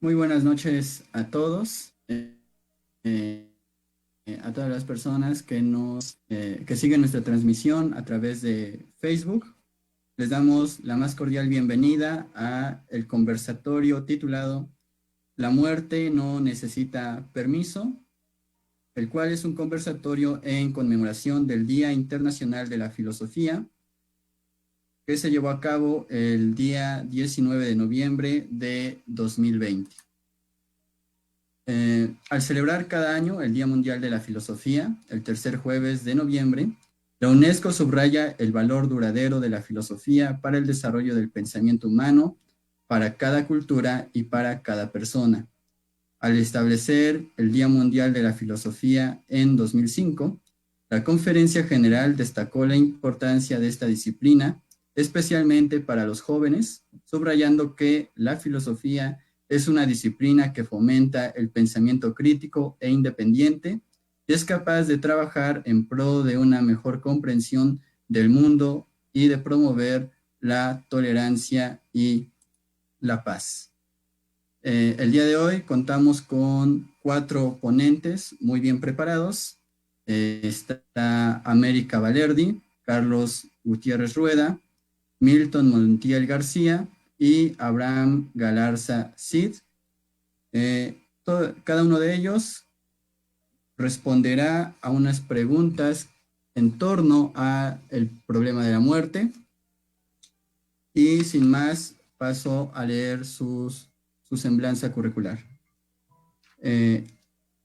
Muy buenas noches a todos, eh, a todas las personas que siguen nuestra transmisión a través de Facebook. Les damos la más cordial bienvenida a el conversatorio titulado La muerte no necesita permiso, el cual es un conversatorio en conmemoración del Día Internacional de la Filosofía, que se llevó a cabo el día 19 de noviembre de 2020. Al celebrar cada año el Día Mundial de la Filosofía, el tercer jueves de noviembre, la UNESCO subraya el valor duradero de la filosofía para el desarrollo del pensamiento humano, para cada cultura y para cada persona. Al establecer el Día Mundial de la Filosofía en 2005, la Conferencia General destacó la importancia de esta disciplina, especialmente para los jóvenes, subrayando que la filosofía es una disciplina que fomenta el pensamiento crítico e independiente y es capaz de trabajar en pro de una mejor comprensión del mundo y de promover la tolerancia y la paz. El día de hoy contamos con 4 ponentes muy bien preparados. Está América Valerdi, Carlos Gutiérrez Rueda, Milton Montiel García y Abraham Galarza Cid. Cada uno de ellos responderá a unas preguntas en torno a el problema de la muerte. Y sin más, paso a leer su semblanza curricular.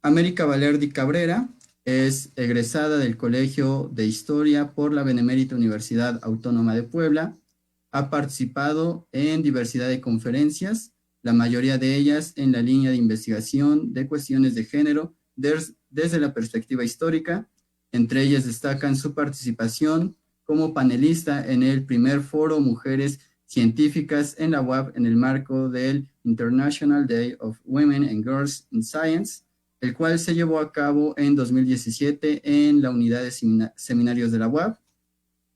América Valerdi Cabrera es egresada del Colegio de Historia por la Benemérita Universidad Autónoma de Puebla. Ha participado en diversidad de conferencias, la mayoría de ellas en la línea de investigación de cuestiones de género desde la perspectiva histórica. Entre ellas destacan su participación como panelista en el primer foro Mujeres Científicas en la UAP en el marco del International Day of Women and Girls in Science, el cual se llevó a cabo en 2017 en la unidad de seminarios de la UAP.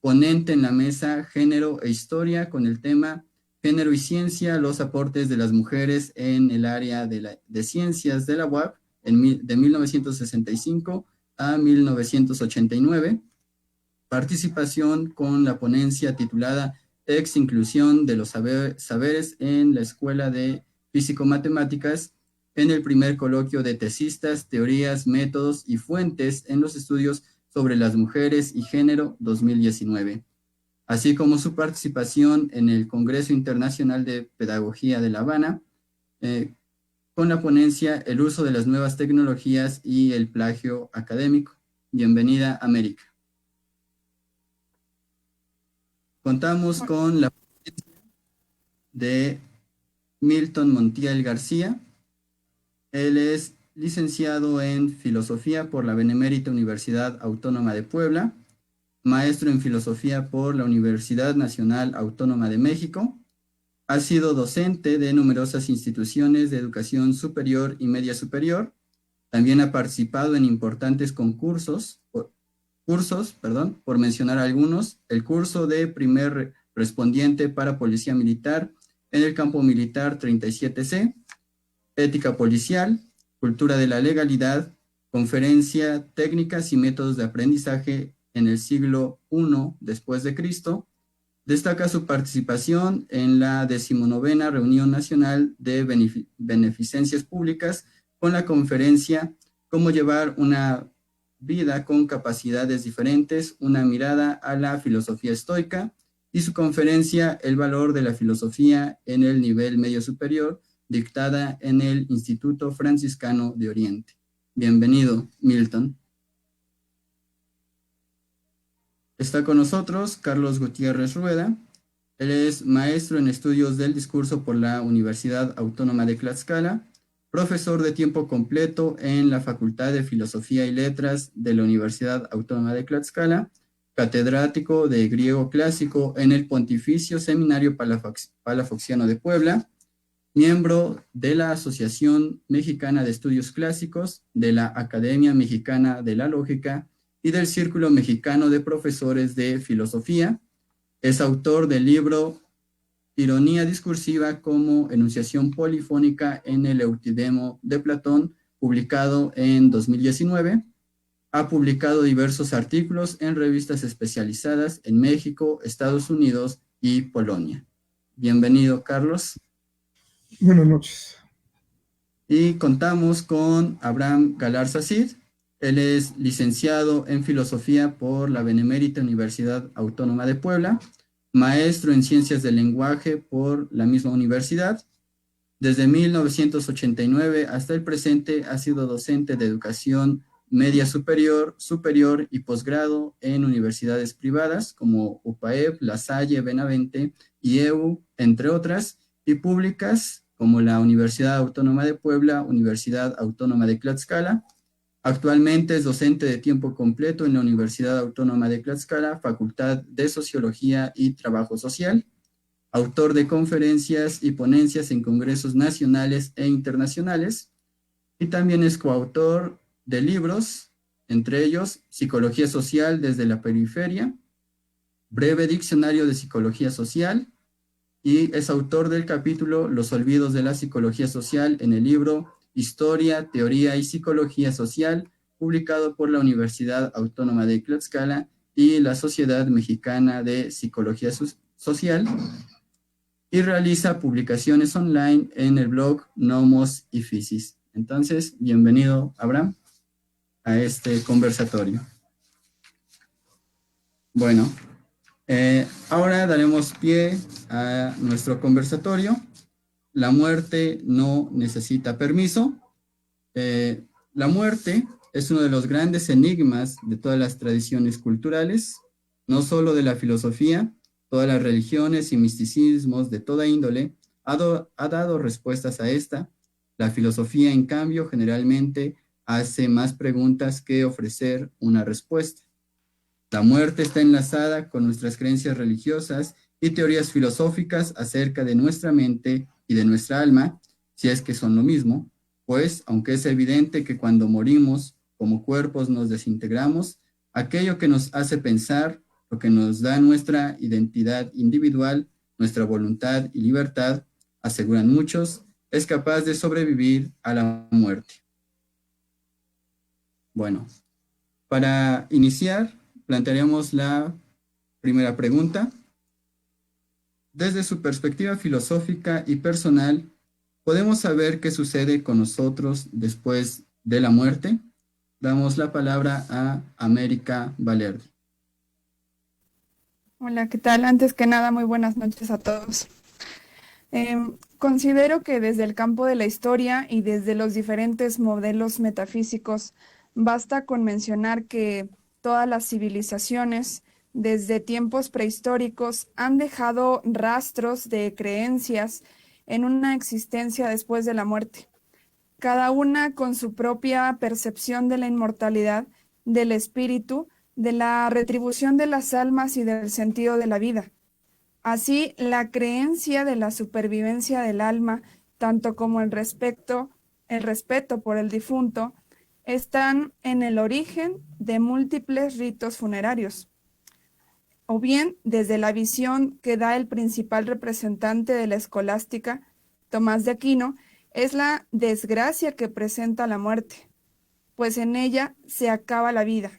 Ponente en la mesa Género e Historia con el tema Género y Ciencia, los aportes de las mujeres en el área de ciencias de la UAP de 1965 a 1989. Participación con la ponencia titulada Ex-inclusión de los saberes en la Escuela de Físico-Matemáticas en el primer coloquio de tesistas, teorías, métodos y fuentes en los estudios sobre las mujeres y género 2019, así como su participación en el Congreso Internacional de Pedagogía de La Habana, con la ponencia El uso de las nuevas tecnologías y el plagio académico. Bienvenida, América. Contamos con la presencia de Milton Montiel García. Él es licenciado en Filosofía por la Benemérita Universidad Autónoma de Puebla, maestro en Filosofía por la Universidad Nacional Autónoma de México. Ha sido docente de numerosas instituciones de educación superior y media superior. También ha participado en importantes cursos, por mencionar algunos, el curso de primer respondiente para Policía Militar en el Campo Militar 37C, Ética Policial, Cultura de la Legalidad, Conferencia Técnicas y Métodos de Aprendizaje en el siglo I después de Cristo. Destaca su participación en la 19ª Reunión Nacional de Beneficencias Públicas con la conferencia Cómo llevar una vida con capacidades diferentes, una mirada a la filosofía estoica, y su conferencia El valor de la filosofía en el nivel medio superior, dictada en el Instituto Franciscano de Oriente. Bienvenido, Milton. Está con nosotros Carlos Gutiérrez Rueda. Él es maestro en estudios del discurso por la Universidad Autónoma de Tlaxcala, profesor de tiempo completo en la Facultad de Filosofía y Letras de la Universidad Autónoma de Tlaxcala, catedrático de griego clásico en el Pontificio Seminario Palafoxiano de Puebla, miembro de la Asociación Mexicana de Estudios Clásicos, de la Academia Mexicana de la Lógica y del Círculo Mexicano de Profesores de Filosofía. Es autor del libro Ironía discursiva como enunciación polifónica en el Eutidemo de Platón, publicado en 2019. Ha publicado diversos artículos en revistas especializadas en México, Estados Unidos y Polonia. Bienvenido, Carlos. Buenas noches. Y contamos con Abraham Galarza Cid. Él es licenciado en Filosofía por la Benemérita Universidad Autónoma de Puebla, maestro en Ciencias del Lenguaje por la misma universidad. Desde 1989 hasta el presente ha sido docente de educación media superior, superior y posgrado en universidades privadas como UPAEP, La Salle, Benavente, IEU, entre otras, y públicas como la Universidad Autónoma de Puebla, Universidad Autónoma de Tlaxcala. Actualmente es docente de tiempo completo en la Universidad Autónoma de Tlaxcala, Facultad de Sociología y Trabajo Social, autor de conferencias y ponencias en congresos nacionales e internacionales, y también es coautor de libros, entre ellos Psicología Social desde la Periferia, Breve Diccionario de Psicología Social, y es autor del capítulo Los olvidos de la psicología social en el libro Historia, Teoría y Psicología Social, publicado por la Universidad Autónoma de Tlaxcala y la Sociedad Mexicana de Psicología Social, y realiza publicaciones online en el blog Nomos y Fisis. Entonces, bienvenido, Abraham, a este conversatorio. Bueno, ahora daremos pie a nuestro conversatorio. La muerte no necesita permiso. La muerte es uno de los grandes enigmas de todas las tradiciones culturales, no solo de la filosofía. Todas las religiones y misticismos de toda índole ha dado respuestas a esta. La filosofía, en cambio, generalmente hace más preguntas que ofrecer una respuesta. La muerte está enlazada con nuestras creencias religiosas y teorías filosóficas acerca de nuestra mente y de nuestra alma, si es que son lo mismo, pues, aunque es evidente que cuando morimos, como cuerpos nos desintegramos, aquello que nos hace pensar, lo que nos da nuestra identidad individual, nuestra voluntad y libertad, aseguran muchos, es capaz de sobrevivir a la muerte. Bueno, para iniciar, plantearemos la primera pregunta. Desde su perspectiva filosófica y personal, ¿podemos saber qué sucede con nosotros después de la muerte? Damos la palabra a América Valerdi. Hola, ¿qué tal? Antes que nada, muy buenas noches a todos. Considero que desde el campo de la historia y desde los diferentes modelos metafísicos, basta con mencionar que todas las civilizaciones, desde tiempos prehistóricos, han dejado rastros de creencias en una existencia después de la muerte, cada una con su propia percepción de la inmortalidad, del espíritu, de la retribución de las almas y del sentido de la vida. Así, la creencia de la supervivencia del alma, tanto como el respeto por el difunto, están en el origen de múltiples ritos funerarios. O bien, desde la visión que da el principal representante de la escolástica, Tomás de Aquino, es la desgracia que presenta la muerte, pues en ella se acaba la vida.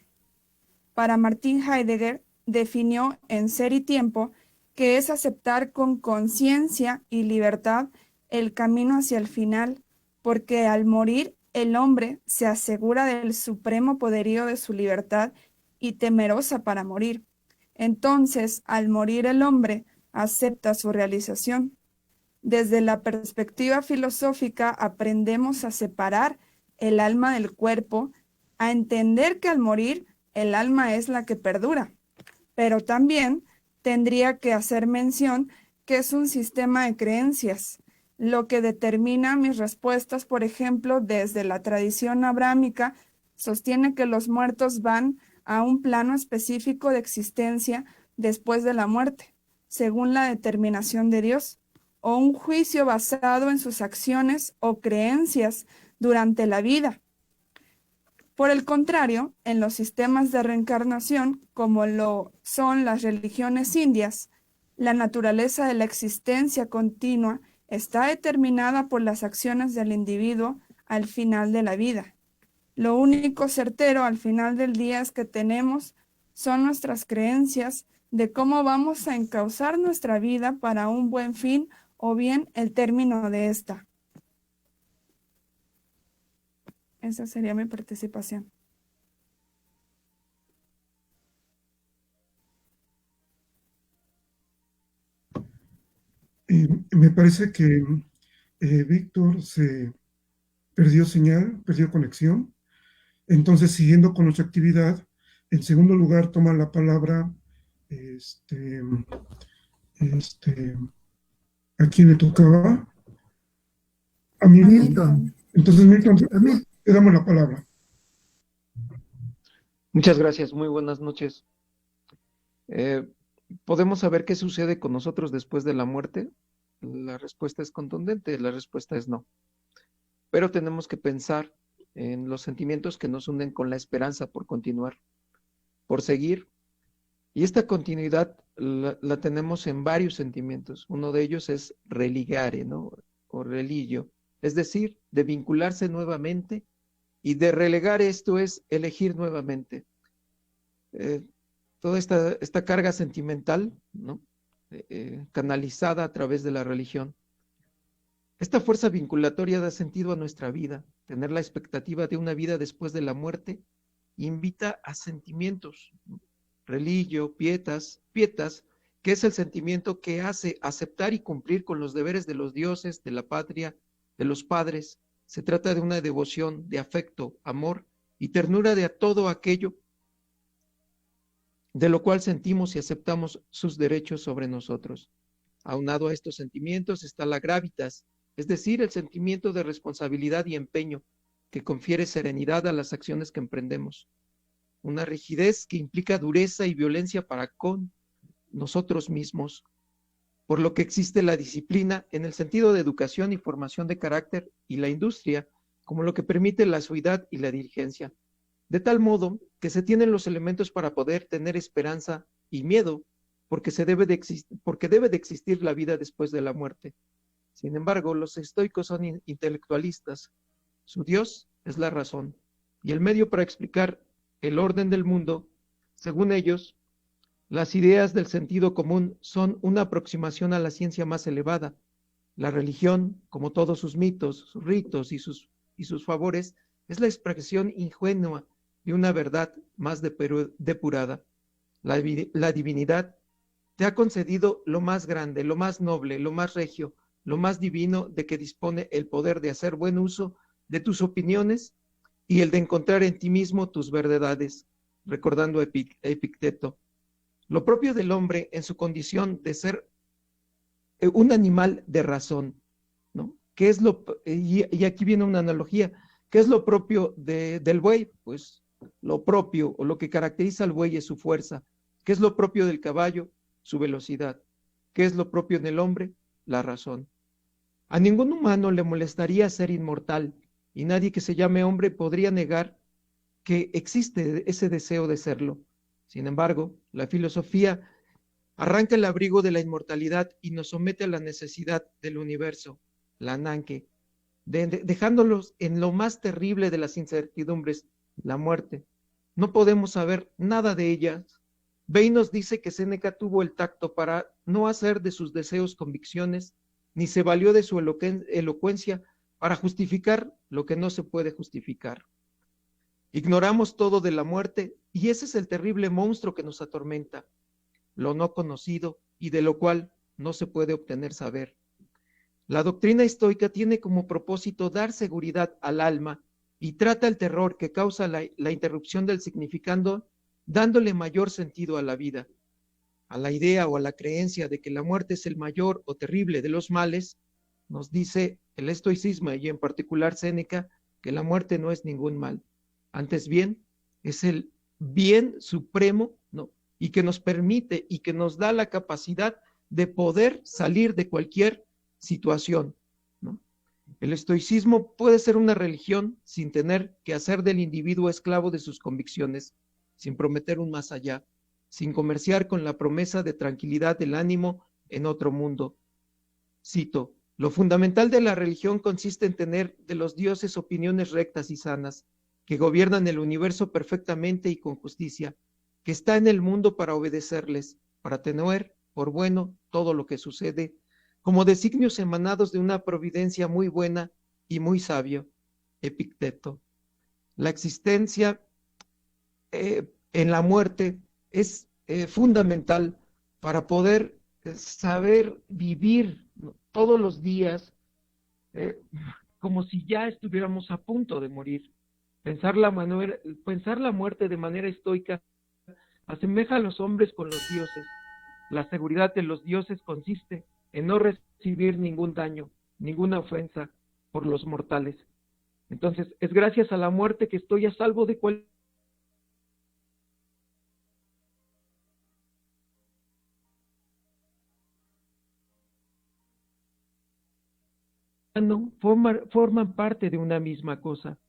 Para Martin Heidegger, definió en Ser y Tiempo que es aceptar con conciencia y libertad el camino hacia el final, porque al morir el hombre se asegura del supremo poderío de su libertad y temerosa para morir. Entonces, al morir el hombre, acepta su realización. Desde la perspectiva filosófica aprendemos a separar el alma del cuerpo, a entender que al morir el alma es la que perdura, pero también tendría que hacer mención que es un sistema de creencias, lo que determina mis respuestas. Por ejemplo, desde la tradición abrámica, sostiene que los muertos van a un plano específico de existencia después de la muerte, según la determinación de Dios, o un juicio basado en sus acciones o creencias durante la vida. Por el contrario, en los sistemas de reencarnación, como lo son las religiones indias, la naturaleza de la existencia continua está determinada por las acciones del individuo al final de la vida. Lo único certero al final del día es que tenemos son nuestras creencias de cómo vamos a encauzar nuestra vida para un buen fin o bien el término de esta. Esa sería mi participación. Me parece que Víctor se perdió señal, perdió conexión. Entonces, siguiendo con nuestra actividad, en segundo lugar toma la palabra este, este, ¿a quién le tocaba? A mí, A Milton. Entonces, Milton, te damos la palabra. Muchas gracias, muy buenas noches. ¿Podemos saber qué sucede con nosotros después de la muerte? La respuesta es contundente, la respuesta es no. Pero tenemos que pensar en los sentimientos que nos unen con la esperanza por continuar, por seguir. Y esta continuidad la tenemos en varios sentimientos. Uno de ellos es religare, ¿no? O religio, es decir, de vincularse nuevamente, y de relegar esto es elegir nuevamente. Toda esta carga sentimental, ¿no? Canalizada a través de la religión. Esta fuerza vinculatoria da sentido a nuestra vida. Tener la expectativa de una vida después de la muerte invita a sentimientos, ¿no? Religio, pietas, que es el sentimiento que hace aceptar y cumplir con los deberes de los dioses, de la patria, de los padres. Se trata de una devoción, de afecto, amor y ternura de todo aquello de lo cual sentimos y aceptamos sus derechos sobre nosotros. Aunado a estos sentimientos está la gravitas, es decir, el sentimiento de responsabilidad y empeño que confiere serenidad a las acciones que emprendemos. Una rigidez que implica dureza y violencia para con nosotros mismos, por lo que existe la disciplina en el sentido de educación y formación de carácter, y la industria como lo que permite la suavidad y la diligencia, de tal modo que se tienen los elementos para poder tener esperanza y miedo, porque debe de existir la vida después de la muerte. Sin embargo, los estoicos son intelectualistas. Su Dios es la razón, y el medio para explicar el orden del mundo. Según ellos, las ideas del sentido común son una aproximación a la ciencia más elevada. La religión, como todos sus mitos, sus ritos y sus favores, es la expresión ingenua de una verdad más depurada. La divinidad te ha concedido lo más grande, lo más noble, lo más regio, lo más divino, de que dispone el poder de hacer buen uso de tus opiniones y el de encontrar en ti mismo tus verdades, recordando a Epicteto. Lo propio del hombre en su condición de ser un animal de razón, ¿no? ¿Qué es y aquí viene una analogía, ¿qué es lo propio del buey? Pues lo propio o lo que caracteriza al buey es su fuerza. ¿Qué es lo propio del caballo? Su velocidad. ¿Qué es lo propio del hombre? La razón. A ningún humano le molestaría ser inmortal, y nadie que se llame hombre podría negar que existe ese deseo de serlo. Sin embargo, la filosofía arranca el abrigo de la inmortalidad y nos somete a la necesidad del universo, la Nanke, dejándolos en lo más terrible de las incertidumbres, la muerte. No podemos saber nada de ellas. Bey nos dice que Séneca tuvo el tacto para no hacer de sus deseos convicciones, ni se valió de su elocuencia para justificar lo que no se puede justificar. Ignoramos todo de la muerte, y ese es el terrible monstruo que nos atormenta, lo no conocido y de lo cual no se puede obtener saber. La doctrina estoica tiene como propósito dar seguridad al alma y trata el terror que causa la interrupción del significado, dándole mayor sentido a la vida. A la idea o a la creencia de que la muerte es el mayor o terrible de los males, nos dice el estoicismo, y en particular Séneca, que la muerte no es ningún mal. Antes bien, es el bien supremo, ¿no? Y que nos permite y que nos da la capacidad de poder salir de cualquier situación, ¿no? El estoicismo puede ser una religión sin tener que hacer del individuo esclavo de sus convicciones, sin prometer un más allá, sin comerciar con la promesa de tranquilidad del ánimo en otro mundo. Cito: lo fundamental de la religión consiste en tener de los dioses opiniones rectas y sanas, que gobiernan el universo perfectamente y con justicia, que está en el mundo para obedecerles, para tener por bueno todo lo que sucede, como designios emanados de una providencia muy buena y muy sabio. Epicteto. La existencia en la muerte es fundamental para poder saber vivir, ¿no?, todos los días eh, como si ya estuviéramos a punto de morir. Pensar la muerte de manera estoica asemeja a los hombres con los dioses. La seguridad de los dioses consiste en no recibir ningún daño, ninguna ofensa por los mortales. Entonces, es gracias a la muerte que estoy a salvo de cualquier... Forman parte de una misma cosa.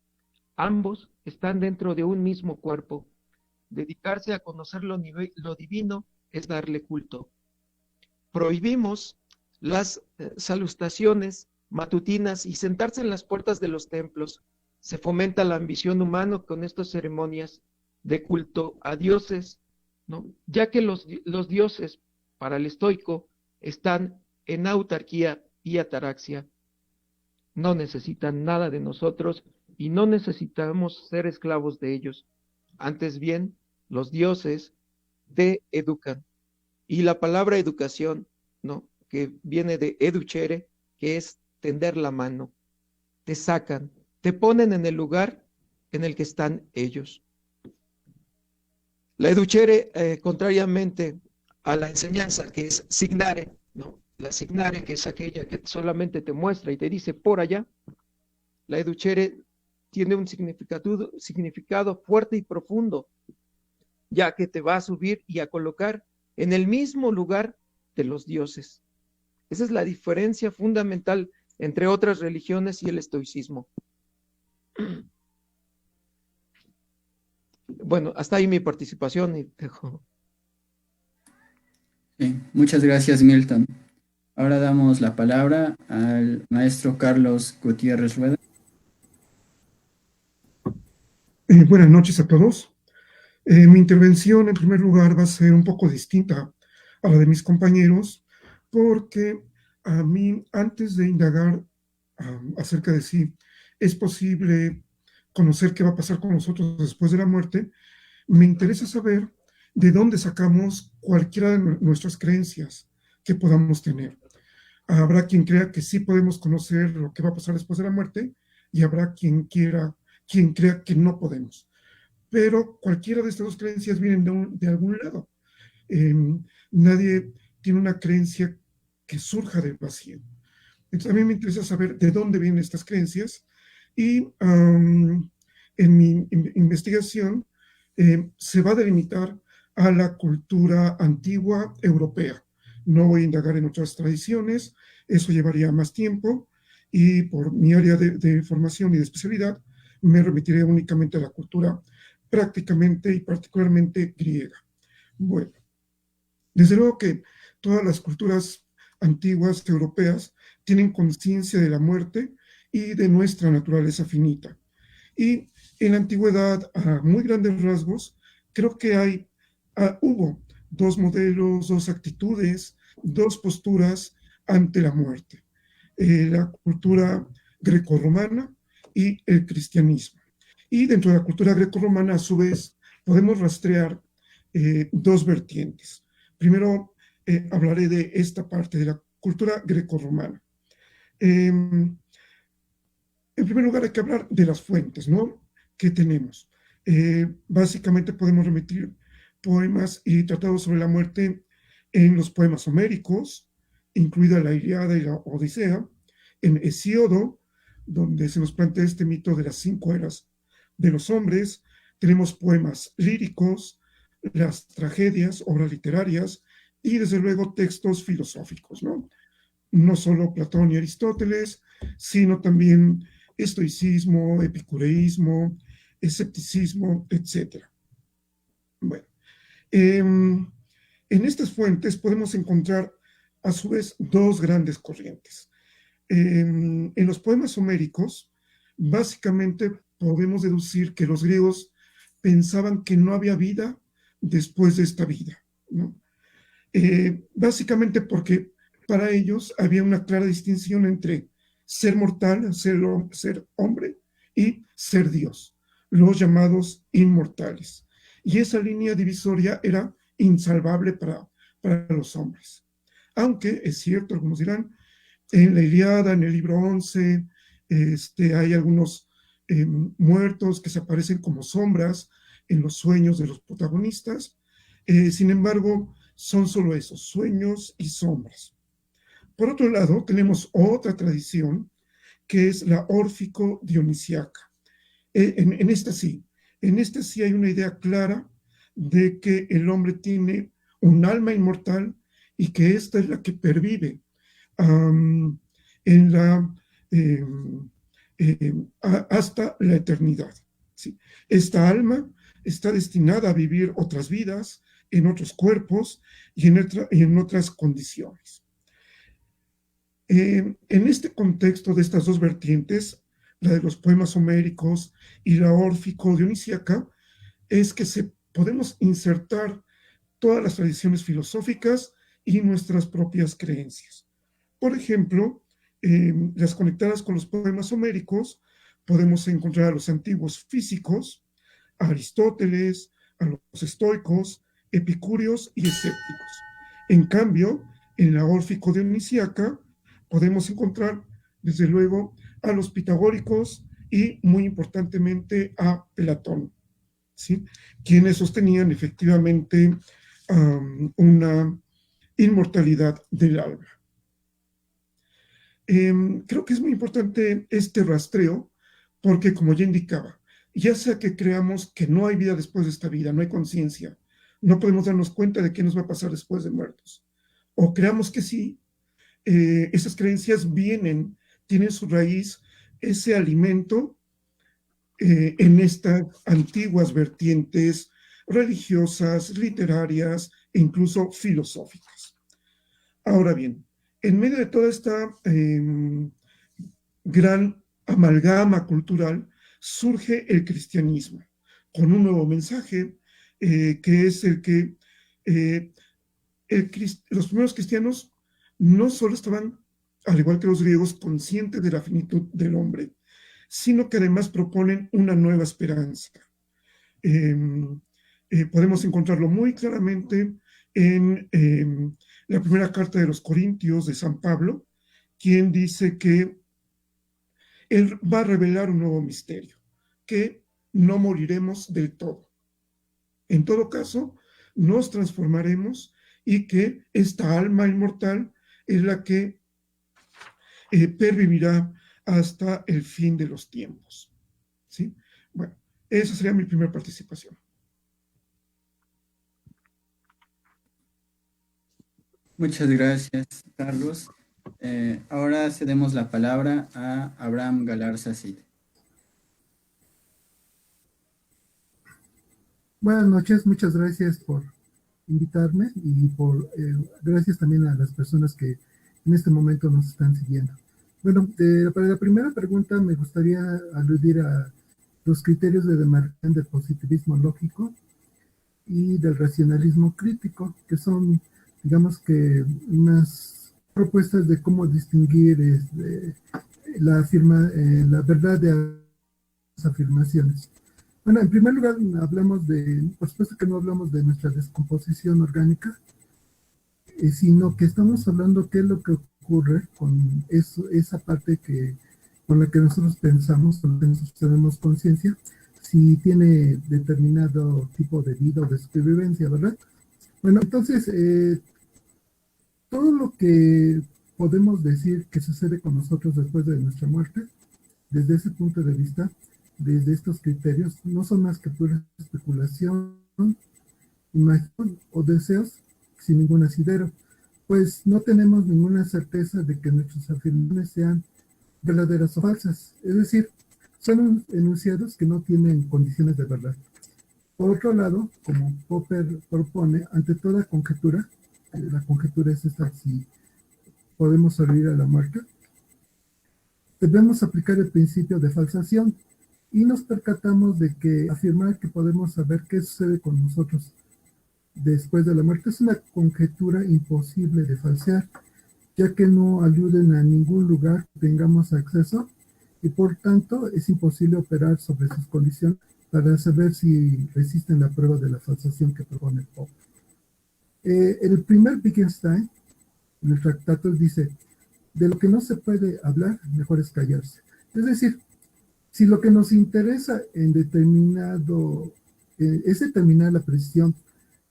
Ambos están dentro de un mismo cuerpo. Dedicarse a conocer lo divino es darle culto. Prohibimos las salutaciones matutinas y sentarse en las puertas de los templos. Se fomenta la ambición humana con estas ceremonias de culto a dioses, ¿no?, ya que los dioses, para el estoico, están en autarquía y ataraxia. No necesitan nada de nosotros y no necesitamos ser esclavos de ellos. Antes bien, los dioses te educan. Y la palabra educación, ¿no?, que viene de educere, que es tender la mano, te sacan, te ponen en el lugar en el que están ellos. La educere, contrariamente a la enseñanza, que es signare, ¿no?, la signare, que es aquella que solamente te muestra y te dice por allá, la educere tiene un significado fuerte y profundo, ya que te va a subir y a colocar en el mismo lugar de los dioses. Esa es la diferencia fundamental entre otras religiones y el estoicismo. Bueno, hasta ahí mi participación y dejo. Sí, muchas gracias, Milton. Ahora damos la palabra al maestro Carlos Gutiérrez Rueda. Buenas noches a todos. Mi intervención, en primer lugar, va a ser un poco distinta a la de mis compañeros, porque a mí, antes de indagar acerca de si es posible conocer qué va a pasar con nosotros después de la muerte, me interesa saber de dónde sacamos cualquiera de nuestras creencias que podamos tener. Habrá quien crea que sí podemos conocer lo que va a pasar después de la muerte y habrá quien crea que no podemos. Pero cualquiera de estas dos creencias vienen de algún lado. Nadie tiene una creencia que surja del vacío. Entonces, a mí me interesa saber de dónde vienen estas creencias y en mi investigación se va a delimitar a la cultura antigua europea. No voy a indagar en otras tradiciones, eso llevaría más tiempo y por mi área de formación y de especialidad me remitiré únicamente a la cultura prácticamente y particularmente griega. Bueno, desde luego que todas las culturas antiguas europeas tienen conciencia de la muerte y de nuestra naturaleza finita. Y en la antigüedad, a muy grandes rasgos, creo que hubo dos modelos, dos actitudes, dos posturas ante la muerte. La cultura grecorromana y el cristianismo. Y dentro de la cultura grecorromana, a su vez, podemos rastrear dos vertientes. Primero, hablaré de esta parte de la cultura grecorromana. En primer lugar, hay que hablar de las fuentes, ¿no?, que tenemos. Básicamente podemos remitir poemas y tratados sobre la muerte en los poemas homéricos, incluida la Ilíada y la Odisea, en Hesíodo, donde se nos plantea este mito de las 5 eras de los hombres. Tenemos poemas líricos, las tragedias, obras literarias y desde luego textos filosóficos, ¿no? No solo Platón y Aristóteles, sino también estoicismo, epicureísmo, escepticismo, etc. Bueno, en estas fuentes podemos encontrar a su vez dos grandes corrientes. En los poemas homéricos, básicamente podemos deducir que los griegos pensaban que no había vida después de esta vida, ¿no? básicamente porque para ellos había una clara distinción entre ser mortal, ser hombre, y ser Dios, los llamados inmortales. Y esa línea divisoria era insalvable para los hombres. Aunque es cierto, algunos dirán, en la Ilíada, en el libro 11, hay algunos muertos que se aparecen como sombras en los sueños de los protagonistas. Sin embargo, son solo esos, sueños y sombras. Por otro lado, tenemos otra tradición que es la órfico-dionisiaca. En esta sí hay una idea clara de que el hombre tiene un alma inmortal y que esta es la que pervive en la, hasta la eternidad. ¿Sí? Esta alma está destinada a vivir otras vidas, en otros cuerpos y en otras condiciones. En este contexto de estas dos vertientes, la de los poemas homéricos y la órfico-dionisíaca, es que podemos insertar todas las tradiciones filosóficas y nuestras propias creencias. Por ejemplo, las conectadas con los poemas homéricos, podemos encontrar a los antiguos físicos, a Aristóteles, a los estoicos, epicúreos y escépticos. En cambio, en la órfico-dionisíaca, podemos encontrar, desde luego, a los pitagóricos y, muy importantemente, a Platón, ¿sí? Quienes sostenían efectivamente una inmortalidad del alma. Creo que es muy importante este rastreo porque, como ya indicaba, ya sea que creamos que no hay vida después de esta vida, no hay conciencia, no podemos darnos cuenta de qué nos va a pasar después de muertos, o creamos que sí, esas creencias tienen su raíz, ese alimento en estas antiguas vertientes religiosas, literarias e incluso filosóficas. Ahora bien, en medio de toda esta gran amalgama cultural, surge el cristianismo con un nuevo mensaje que es el que los primeros cristianos no solo estaban, al igual que los griegos, conscientes de la finitud del hombre, sino que además proponen una nueva esperanza. Podemos encontrarlo muy claramente en la primera carta de los Corintios de San Pablo, quien dice que él va a revelar un nuevo misterio, que no moriremos del todo. En todo caso, nos transformaremos y que esta alma inmortal es la que pervivirá hasta el fin de los tiempos. ¿Sí? Bueno, esa sería mi primera participación. Muchas gracias, Carlos. Ahora cedemos la palabra a Abraham Galarza Cid. Buenas noches, muchas gracias por invitarme y gracias también a las personas que en este momento nos están siguiendo. Bueno, para la primera pregunta me gustaría aludir a los criterios de demarcación del positivismo lógico y del racionalismo crítico, que son, digamos que, unas propuestas de cómo distinguir la verdad de las afirmaciones. Bueno, en primer lugar, por supuesto que no hablamos de nuestra descomposición orgánica, sino que estamos hablando qué es lo que ocurre con esa parte con la que nosotros pensamos, con la que nosotros tenemos conciencia, si tiene determinado tipo de vida o de supervivencia, ¿verdad? Bueno, entonces, todo lo que podemos decir que sucede con nosotros después de nuestra muerte, desde ese punto de vista, desde estos criterios, no son más que pura especulación, imaginación o deseos sin ningún asidero, pues no tenemos ninguna certeza de que nuestras afirmaciones sean verdaderas o falsas, es decir, son enunciados que no tienen condiciones de verdad. Por otro lado, como Popper propone, ante toda conjetura, la conjetura es esta, si podemos sobrevivir a la muerte, debemos aplicar el principio de falsación y nos percatamos de que afirmar que podemos saber qué sucede con nosotros después de la muerte es una conjetura imposible de falsear, ya que no aluden a ningún lugar que tengamos acceso y por tanto es imposible operar sobre sus condiciones para saber si resisten la prueba de la falsación que propone Pope. El primer Wittgenstein, en el tratado, dice, de lo que no se puede hablar, mejor es callarse. Es decir, si lo que nos interesa en determinado, es determinar la precisión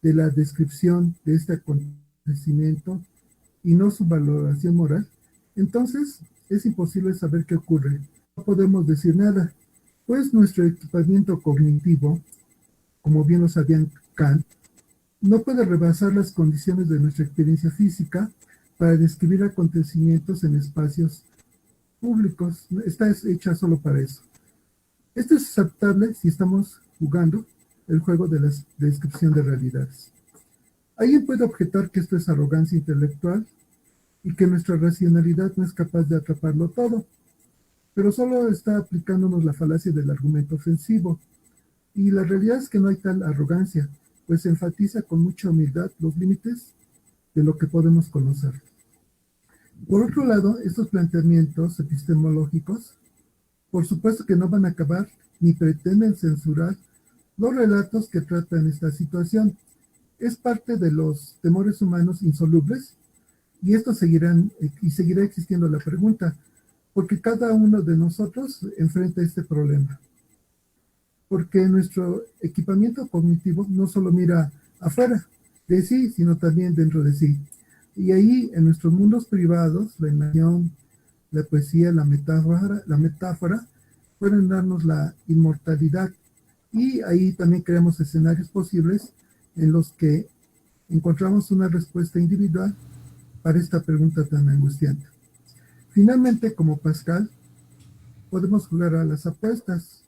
de la descripción de este acontecimiento y no su valoración moral, entonces es imposible saber qué ocurre. No podemos decir nada, pues nuestro equipamiento cognitivo, como bien lo sabían Kant, no puede rebasar las condiciones de nuestra experiencia física para describir acontecimientos en espacios públicos. Está hecha solo para eso. Esto es aceptable si estamos jugando el juego de la descripción de realidades. Alguien puede objetar que esto es arrogancia intelectual y que nuestra racionalidad no es capaz de atraparlo todo, pero solo está aplicándonos la falacia del argumento ofensivo. Y la realidad es que no hay tal arrogancia, pues enfatiza con mucha humildad los límites de lo que podemos conocer. Por otro lado, estos planteamientos epistemológicos, por supuesto que no van a acabar ni pretenden censurar los relatos que tratan esta situación. Es parte de los temores humanos insolubles y esto seguirá existiendo la pregunta, porque cada uno de nosotros enfrenta este problema. Porque nuestro equipamiento cognitivo no solo mira afuera de sí, sino también dentro de sí. Y ahí, en nuestros mundos privados, la imaginación, la poesía, la metáfora pueden darnos la inmortalidad. Y ahí también creamos escenarios posibles en los que encontramos una respuesta individual para esta pregunta tan angustiante. Finalmente, como Pascal, podemos jugar a las apuestas,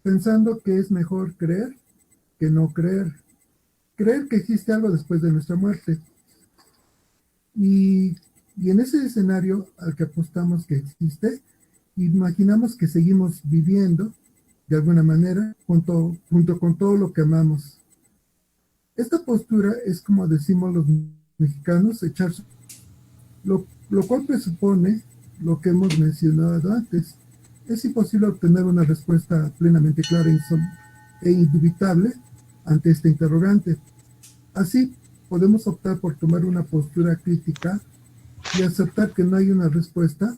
pensando que es mejor creer que no creer. Creer que existe algo después de nuestra muerte. Y en ese escenario al que apostamos que existe, imaginamos que seguimos viviendo de alguna manera junto con todo lo que amamos. Esta postura es, como decimos los mexicanos, echarse, lo cual presupone lo que hemos mencionado antes. Es imposible obtener una respuesta plenamente clara e indubitable ante este interrogante. Así, podemos optar por tomar una postura crítica y aceptar que no hay una respuesta,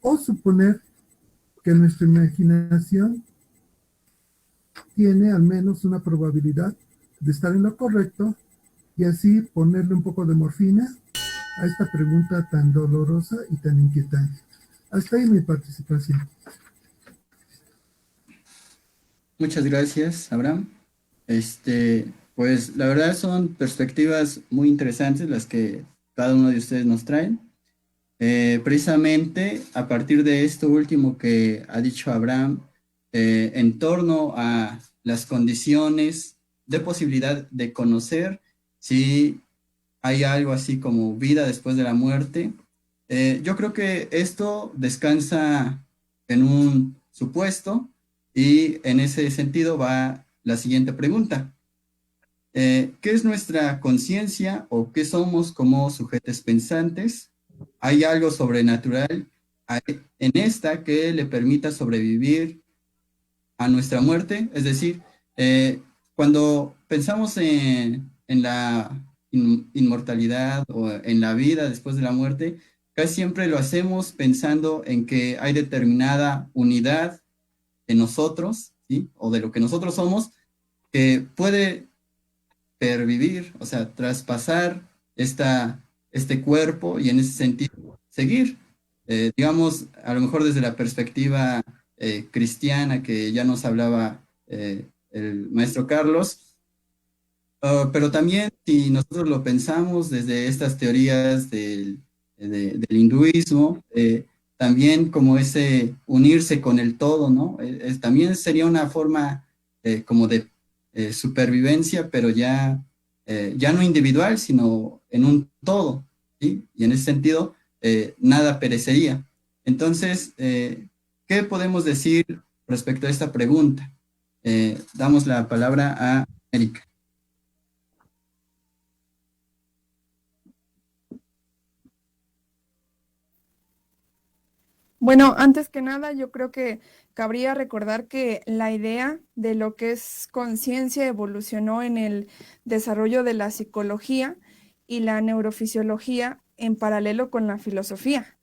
o suponer que nuestra imaginación tiene al menos una probabilidad de estar en lo correcto y así ponerle un poco de morfina a esta pregunta tan dolorosa y tan inquietante. Hasta ahí mi participación. Muchas gracias, Abraham. Pues la verdad son perspectivas muy interesantes las que cada uno de ustedes nos traen. Precisamente a partir de esto último que ha dicho Abraham, en torno a las condiciones de posibilidad de conocer si hay algo así como vida después de la muerte, yo creo que esto descansa en un supuesto y en ese sentido va la siguiente pregunta. ¿Qué es nuestra conciencia o qué somos como sujetos pensantes? ¿Hay algo sobrenatural en esta que le permita sobrevivir a nuestra muerte? Es decir, cuando pensamos en la inmortalidad o en la vida después de la muerte, casi siempre lo hacemos pensando en que hay determinada unidad en nosotros, ¿sí? O de lo que nosotros somos, que puede pervivir, o sea, traspasar este cuerpo y en ese sentido seguir. Digamos, a lo mejor desde la perspectiva cristiana que ya nos hablaba el maestro Carlos, pero también si nosotros lo pensamos desde estas teorías del hinduismo, también como ese unirse con el todo, ¿no? También sería una forma como de supervivencia, pero ya no individual, sino en un todo, ¿sí? Y en ese sentido, nada perecería. Entonces, ¿qué podemos decir respecto a esta pregunta? Damos la palabra a Erika. Bueno, antes que nada, yo creo que cabría recordar que la idea de lo que es conciencia evolucionó en el desarrollo de la psicología y la neurofisiología en paralelo con la filosofía.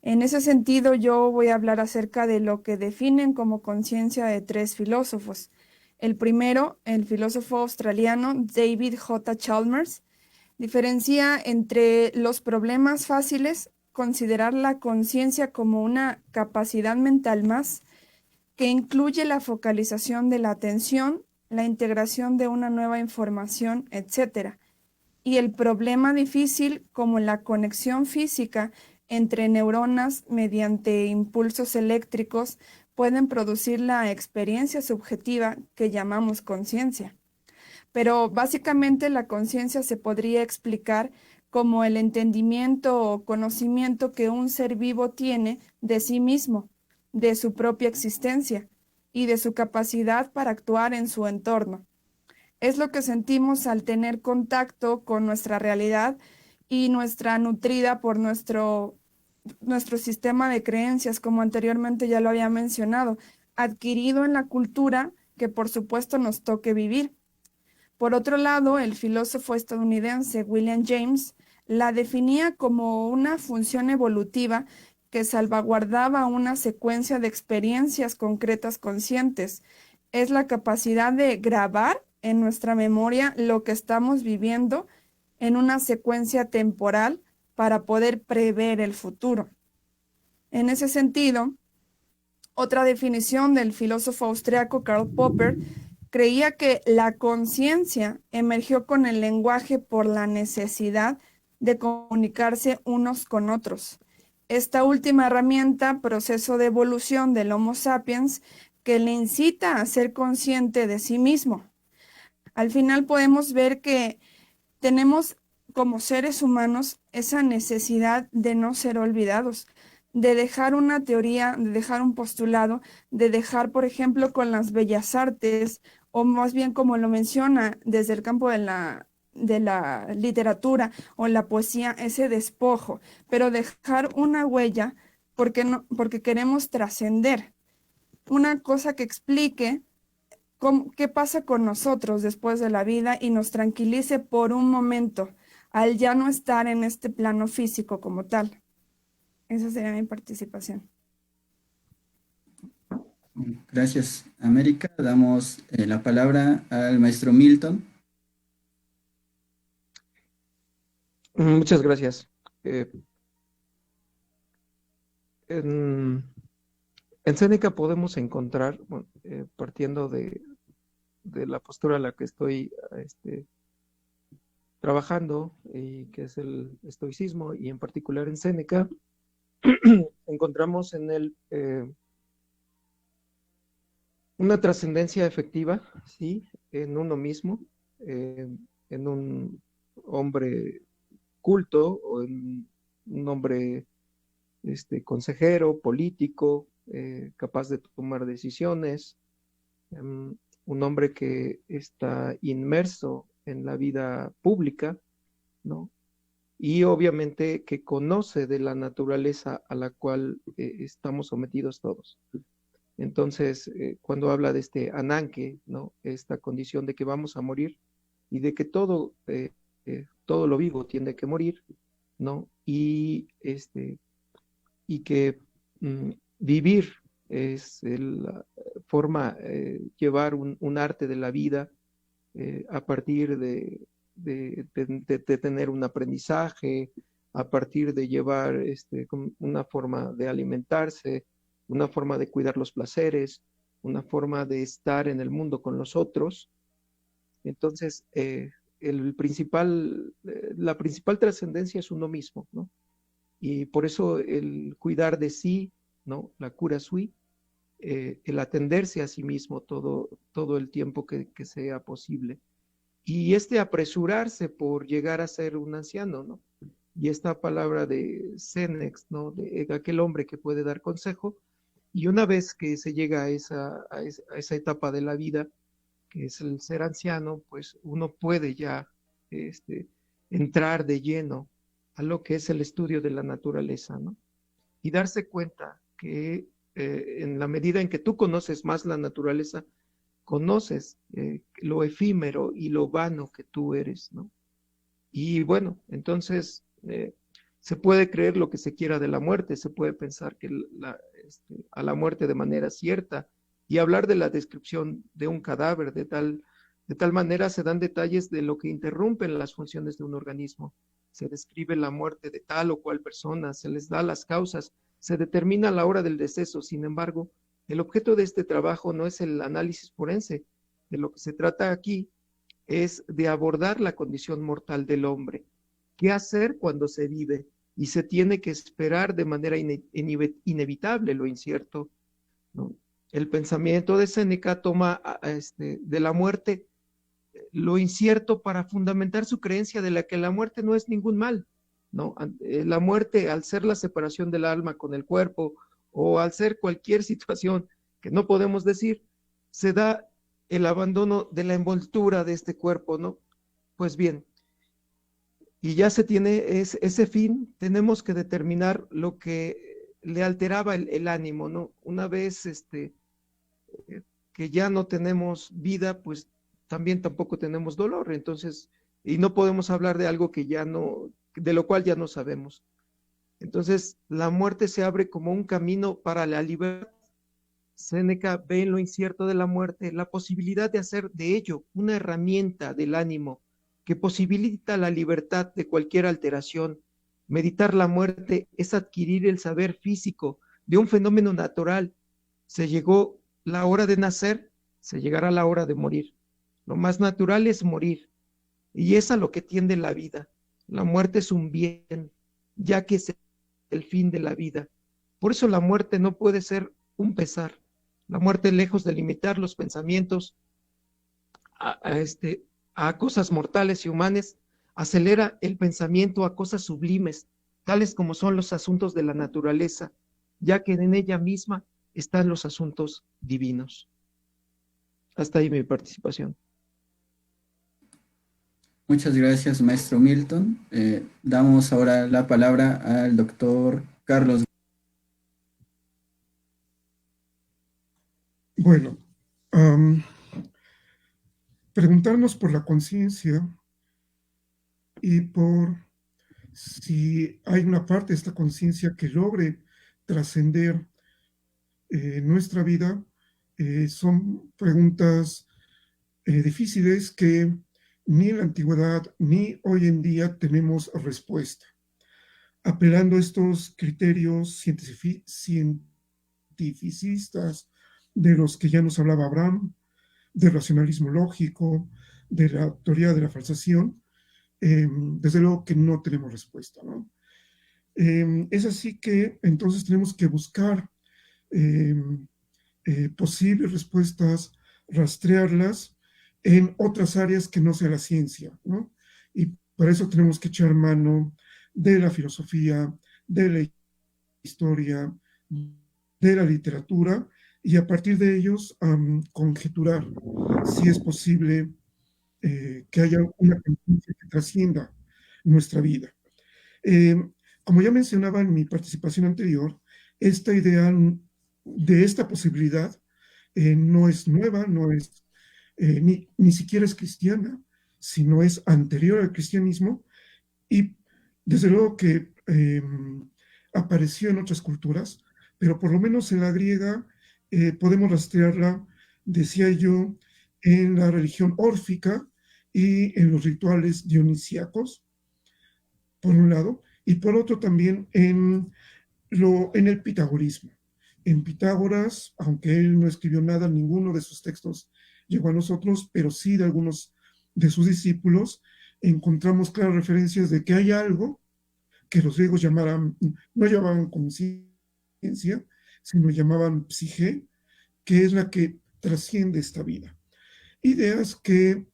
En ese sentido, yo voy a hablar acerca de lo que definen como conciencia de tres filósofos. El primero, el filósofo australiano David J. Chalmers, diferencia entre los problemas fáciles, considerar la conciencia como una capacidad mental más que incluye la focalización de la atención, la integración de una nueva información, etc. Y el problema difícil como la conexión física entre neuronas mediante impulsos eléctricos pueden producir la experiencia subjetiva que llamamos conciencia. Pero básicamente la conciencia se podría explicar como el entendimiento o conocimiento que un ser vivo tiene de sí mismo, de su propia existencia y de su capacidad para actuar en su entorno. Es lo que sentimos al tener contacto con nuestra realidad y nuestra nutrida por nuestro sistema de creencias, como anteriormente ya lo había mencionado, adquirido en la cultura que por supuesto nos toque vivir. Por otro lado, el filósofo estadounidense William James la definía como una función evolutiva que salvaguardaba una secuencia de experiencias concretas conscientes. Es la capacidad de grabar en nuestra memoria lo que estamos viviendo en una secuencia temporal para poder prever el futuro. En ese sentido, otra definición del filósofo austriaco Karl Popper creía que la conciencia emergió con el lenguaje por la necesidad de comunicarse unos con otros. Esta última herramienta, proceso de evolución del Homo sapiens, que le incita a ser consciente de sí mismo. Al final podemos ver que tenemos como seres humanos esa necesidad de no ser olvidados, de dejar una teoría, de dejar un postulado, de dejar, por ejemplo, con las bellas artes, o más bien como lo menciona desde el campo de la literatura o la poesía, ese despojo, pero dejar una huella porque, no, porque queremos trascender, una cosa que explique qué pasa con nosotros después de la vida y nos tranquilice por un momento al ya no estar en este plano físico como tal. Esa sería mi participación. Gracias, América. Damos la palabra al maestro Milton. Muchas gracias. En Séneca podemos encontrar, bueno, partiendo de la postura en la que estoy trabajando, que es el estoicismo, y en particular en Séneca, encontramos en él una trascendencia efectiva, ¿sí?, en uno mismo, en un hombre culto, o en un hombre consejero, político, capaz de tomar decisiones, un hombre que está inmerso en la vida pública, ¿no? Y obviamente que conoce de la naturaleza a la cual estamos sometidos todos. Entonces, cuando habla de este ananke, ¿no?, esta condición de que vamos a morir y de que todo lo vivo tiene que morir, ¿no? Y que vivir es la forma, llevar un arte de la vida a partir de tener un aprendizaje, a partir de llevar una forma de alimentarse, una forma de cuidar los placeres, una forma de estar en el mundo con los otros. Entonces, la principal trascendencia es uno mismo, ¿no? Y por eso el cuidar de sí, ¿no?, la cura sui, el atenderse a sí mismo todo el tiempo que sea posible. Y apresurarse por llegar a ser un anciano, ¿no? Y esta palabra de Sénex, ¿no?, de aquel hombre que puede dar consejo, y una vez que se llega a esa etapa de la vida, que es el ser anciano, pues uno puede ya entrar de lleno a lo que es el estudio de la naturaleza, ¿no? Y darse cuenta que en la medida en que tú conoces más la naturaleza, conoces lo efímero y lo vano que tú eres, ¿no? Y bueno, entonces se puede creer lo que se quiera de la muerte, se puede pensar que a la muerte de manera cierta y hablar de la descripción de un cadáver de tal manera se dan detalles de lo que interrumpen las funciones de un organismo. Se describe la muerte de tal o cual persona, se les da las causas, se determina la hora del deceso. Sin embargo, el objeto de este trabajo no es el análisis forense. De lo que se trata aquí es de abordar la condición mortal del hombre. ¿Qué hacer cuando se vive y se tiene que esperar de manera inevitable lo incierto, ¿no? El pensamiento de Séneca toma de la muerte lo incierto para fundamentar su creencia de la que la muerte no es ningún mal, ¿no? La muerte, al ser la separación del alma con el cuerpo o al ser cualquier situación que no podemos decir, se da el abandono de la envoltura de este cuerpo, ¿no? Pues bien, y ya se tiene ese fin, tenemos que determinar lo que le alteraba el ánimo, ¿no? Una vez que ya no tenemos vida, pues también tampoco tenemos dolor, entonces, y no podemos hablar de algo que ya no, de lo cual ya no sabemos. Entonces, la muerte se abre como un camino para la libertad. Séneca ve en lo incierto de la muerte la posibilidad de hacer de ello una herramienta del ánimo que posibilita la libertad de cualquier alteración. Meditar la muerte es adquirir el saber físico de un fenómeno natural. Se llegó la hora de nacer, se llegará la hora de morir. Lo más natural es morir, y es a lo que tiende la vida. La muerte es un bien, ya que es el fin de la vida. Por eso la muerte no puede ser un pesar. La muerte, lejos de limitar los pensamientos a cosas mortales y humanas, acelera el pensamiento a cosas sublimes, tales como son los asuntos de la naturaleza, ya que en ella misma están los asuntos divinos. Hasta ahí mi participación. Muchas gracias, maestro Milton. Damos ahora la palabra al doctor Carlos. Bueno, preguntarnos por la conciencia y por si hay una parte de esta conciencia que logre trascender nuestra vida, son preguntas difíciles que ni en la antigüedad ni hoy en día tenemos respuesta. Apelando a estos criterios cientificistas de los que ya nos hablaba Abraham, del racionalismo lógico, de la teoría de la falsación, desde luego que no tenemos respuesta, ¿no? Es así que entonces tenemos que buscar posibles respuestas, rastrearlas en otras áreas que no sea la ciencia, ¿no? Y para eso tenemos que echar mano de la filosofía, de la historia, de la literatura, y a partir de ellos conjeturar si es posible que haya una conciencia que trascienda nuestra vida. Como ya mencionaba en mi participación anterior, esta idea de esta posibilidad no es nueva, no es ni siquiera es cristiana, sino es anterior al cristianismo y desde luego que apareció en otras culturas, pero por lo menos en la griega podemos rastrearla, decía yo, en la religión órfica y en los rituales dionisíacos, por un lado, y por otro también en el pitagorismo. En Pitágoras, aunque él no escribió nada, ninguno de sus textos llegó a nosotros, pero sí de algunos de sus discípulos, encontramos claras referencias de que hay algo que los griegos no llamaban conciencia, sino llamaban psique, que es la que trasciende esta vida. Ideas que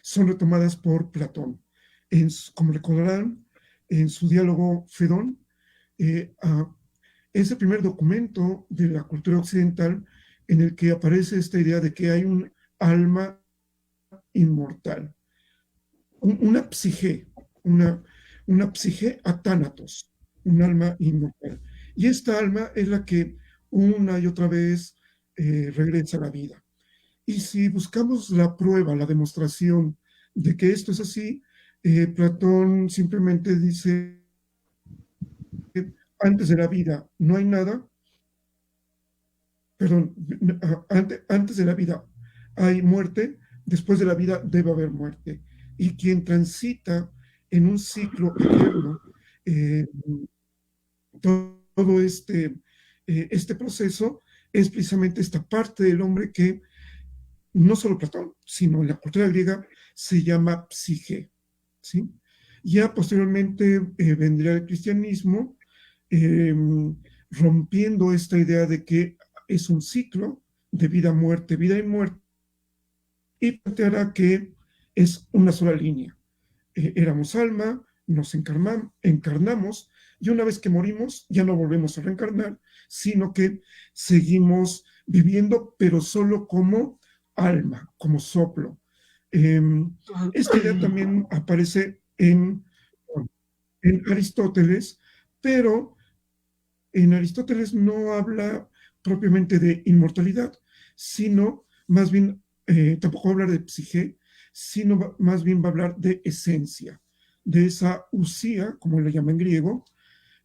son retomadas por Platón. Como recordarán, en su diálogo Fedón, es el primer documento de la cultura occidental en el que aparece esta idea de que hay un alma inmortal, una psique, una psique atánatos, un alma inmortal. Y esta alma es la que una y otra vez regresa a la vida. Y si buscamos la prueba, la demostración de que esto es así, Platón simplemente dice que antes de la vida no hay nada, perdón, antes de la vida hay muerte, después de la vida debe haber muerte. Y quien transita en un ciclo eterno, eh, todo este proceso es precisamente esta parte del hombre que no solo Platón, sino en la cultura griega se llama psique, ¿sí? Ya posteriormente vendrá el cristianismo, eh, rompiendo esta idea de que es un ciclo de vida y muerte, y planteará que es una sola línea. Éramos alma, nos encarnamos, y una vez que morimos ya no volvemos a reencarnar, sino que seguimos viviendo, pero solo como alma, como soplo. Esta idea también aparece en Aristóteles, pero en Aristóteles no habla propiamente de inmortalidad, sino más bien, tampoco va a hablar de psique, sino más bien va a hablar de esencia, de esa usía, como le llama en griego,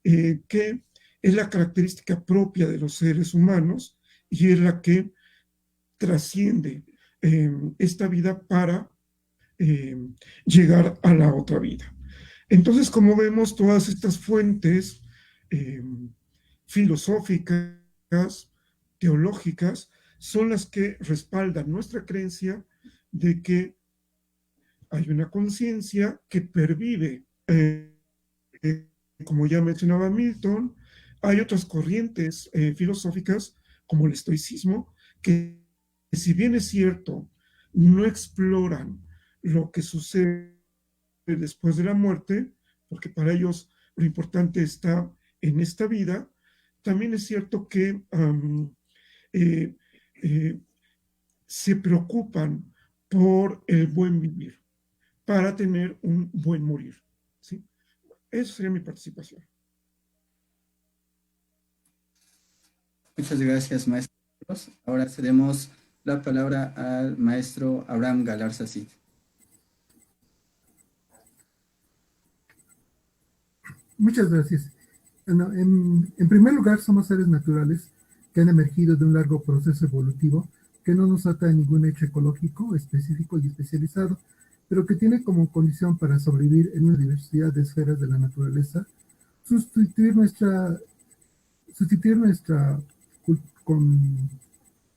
que es la característica propia de los seres humanos y es la que trasciende esta vida para eh, llegar a la otra vida. Entonces, como vemos, todas estas fuentes eh, filosóficas, teológicas, son las que respaldan nuestra creencia de que hay una conciencia que pervive, como ya mencionaba Milton. Hay otras corrientes filosóficas, como el estoicismo, que si bien es cierto, no exploran lo que sucede después de la muerte, porque para ellos lo importante está en esta vida. También es cierto que eh, eh, se preocupan por el buen vivir, para tener un buen morir, ¿sí? Esa sería mi participación. Muchas gracias, maestro. Ahora cedemos la palabra al maestro Abraham Galarza Cid. Muchas gracias. Bueno, en primer lugar, somos seres naturales que han emergido de un largo proceso evolutivo que no nos ata a ningún hecho ecológico específico y especializado, pero que tiene como condición para sobrevivir en una diversidad de esferas de la naturaleza, sustituir nuestra con,